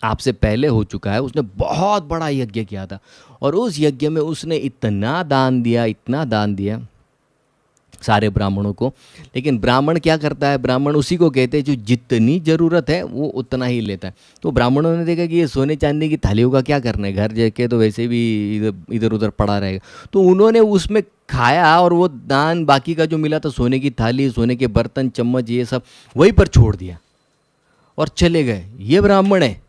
आपसे पहले हो चुका है, उसने बहुत बड़ा यज्ञ किया था और उस यज्ञ में उसने इतना दान दिया, इतना दान दिया सारे ब्राह्मणों को। लेकिन ब्राह्मण क्या करता है, ब्राह्मण उसी को कहते हैं जो जितनी ज़रूरत है वो उतना ही लेता है। तो ब्राह्मणों ने देखा कि ये सोने चांदी की थालियों का क्या करना है, घर जाके तो वैसे भी इधर उधर पड़ा रहेगा। तो उन्होंने उसमें खाया और वो दान बाकी का जो मिला था, सोने की थाली, सोने के बर्तन, चम्मच, ये सब वहीं पर छोड़ दिया और चले गए। ये ब्राह्मण है,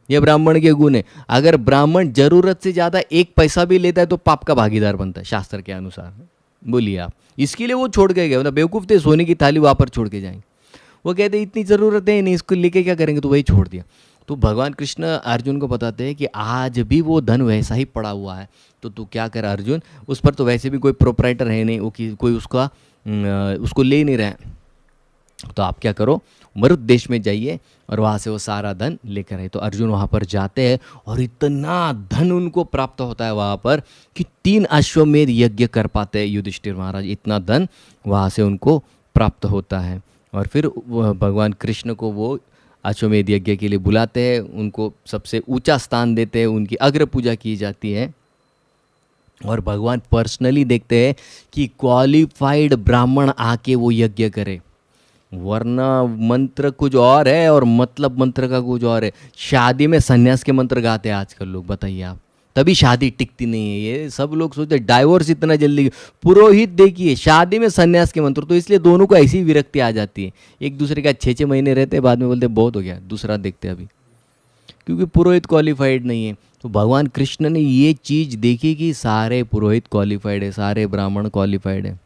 ये ब्राह्मण के गुण है। अगर ब्राह्मण जरूरत से ज़्यादा 1 पैसा भी लेता है तो पाप का भागीदार बनता है शास्त्र के अनुसार। बोलिए आप, इसके लिए वो छोड़ के गए, मतलब बेवकूफ़ थे, सोने की थाली वहाँ पर छोड़ के जाएंगे। वो कहते इतनी ज़रूरत है नहीं, इसको लेके क्या करेंगे, तो वही छोड़ दिया। तो भगवान कृष्ण अर्जुन को बताते हैं कि आज भी वो धन वैसा ही पड़ा हुआ है, तो तू क्या कर अर्जुन, उस पर तो वैसे भी कोई प्रोपराइटर है नहीं, वो कोई उसको ले नहीं रहा है। तो आप क्या करो, मरुत देश में जाइए और वहाँ से वो सारा धन लेकर आए। तो अर्जुन वहाँ पर जाते हैं और इतना धन उनको प्राप्त होता है वहाँ पर कि 3 अश्वमेध यज्ञ कर पाते हैं युधिष्ठिर महाराज, इतना धन वहाँ से उनको प्राप्त होता है। और फिर भगवान कृष्ण को वो अश्वमेध यज्ञ के लिए बुलाते हैं, उनको सबसे ऊंचा स्थान देते हैं, उनकी अग्र पूजा की जाती है और भगवान पर्सनली देखते हैं कि क्वालिफाइड ब्राह्मण आके वो यज्ञ करे, वरना मंत्र कुछ और है और मतलब मंत्र का कुछ और है। शादी में सन्यास के मंत्र गाते हैं आजकल लोग, बताइए आप, तभी शादी टिकती नहीं है। ये सब लोग सोचते डाइवोर्स इतना जल्दी, पुरोहित देखिए शादी में सन्यास के मंत्र, तो इसलिए दोनों को ऐसी विरक्ति आ जाती है, एक दूसरे का 6-6 महीने रहते हैं, बाद में बोलते बहुत हो गया, दूसरा देखते हैं अभी, क्योंकि पुरोहित क्वालिफाइड नहीं है। तो भगवान कृष्ण ने ये चीज़ देखी कि सारे पुरोहित क्वालिफाइड है, सारे ब्राह्मण क्वालिफाइड है,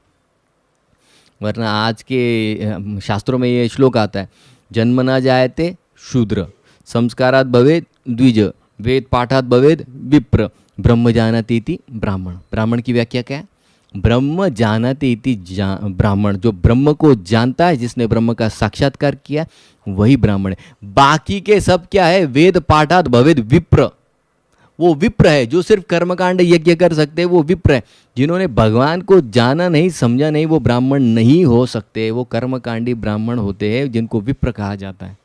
वरना आज के शास्त्रों में ये श्लोक आता है, जन्मना जायते शूद्र, संस्कारात भवेद द्विज, वेद पाठात भवेद विप्र, ब्रह्म जानाति इति ब्राह्मण। ब्राह्मण की व्याख्या क्या है? ब्रह्म जानाति इति ब्राह्मण, जो ब्रह्म को जानता है, जिसने ब्रह्म का साक्षात्कार किया, वही ब्राह्मण है। बाकी के सब क्या है? वेद पाठात भवेद विप्र, वो विप्र है। जो सिर्फ कर्मकांड यज्ञ कर सकते हैं वो विप्र है। जिन्होंने भगवान को जाना नहीं, समझा नहीं, वो ब्राह्मण नहीं हो सकते, वो कर्मकांडी ब्राह्मण होते हैं, जिनको विप्र कहा जाता है।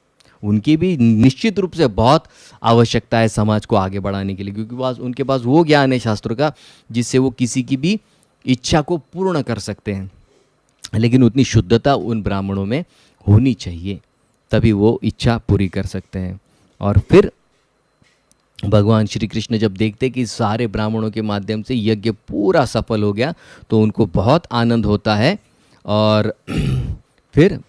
उनकी भी निश्चित रूप से बहुत आवश्यकता है समाज को आगे बढ़ाने के लिए, क्योंकि उनके पास वो ज्ञान है शास्त्र का जिससे वो किसी की भी इच्छा को पूर्ण कर सकते हैं। लेकिन उतनी शुद्धता उन ब्राह्मणों में होनी चाहिए, तभी वो इच्छा पूरी कर सकते हैं। और फिर भगवान श्री कृष्ण जब देखते कि सारे ब्राह्मणों के माध्यम से यज्ञ पूरा सफल हो गया, तो उनको बहुत आनंद होता है। और फिर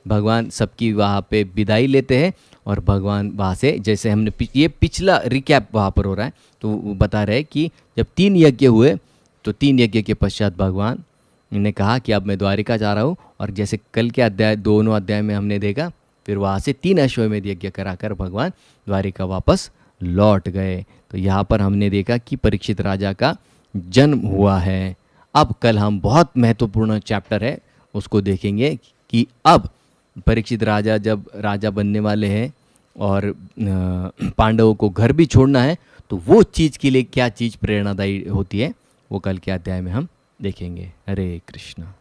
भगवान सबकी वहाँ पे विदाई लेते हैं और भगवान वहाँ से, जैसे हमने ये पिछला रिकैप वहाँ पर हो रहा है, तो वो बता रहे हैं कि जब 3 यज्ञ हुए, तो 3 यज्ञ के पश्चात भगवान ने कहा कि अब मैं द्वारिका जा रहा हूँ। और जैसे कल के अध्याय, दोनों अध्याय में हमने देखा, फिर वहाँ से 3 अश्वमेध यज्ञ कराकर भगवान द्वारिका वापस लौट गए। तो यहाँ पर हमने देखा कि परीक्षित राजा का जन्म हुआ है। अब कल हम बहुत महत्वपूर्ण चैप्टर है उसको देखेंगे कि अब परीक्षित राजा जब राजा बनने वाले हैं और पांडवों को घर भी छोड़ना है, तो वो चीज़ के लिए क्या चीज़ प्रेरणादायी होती है, वो कल के अध्याय में हम देखेंगे। हरे कृष्णा।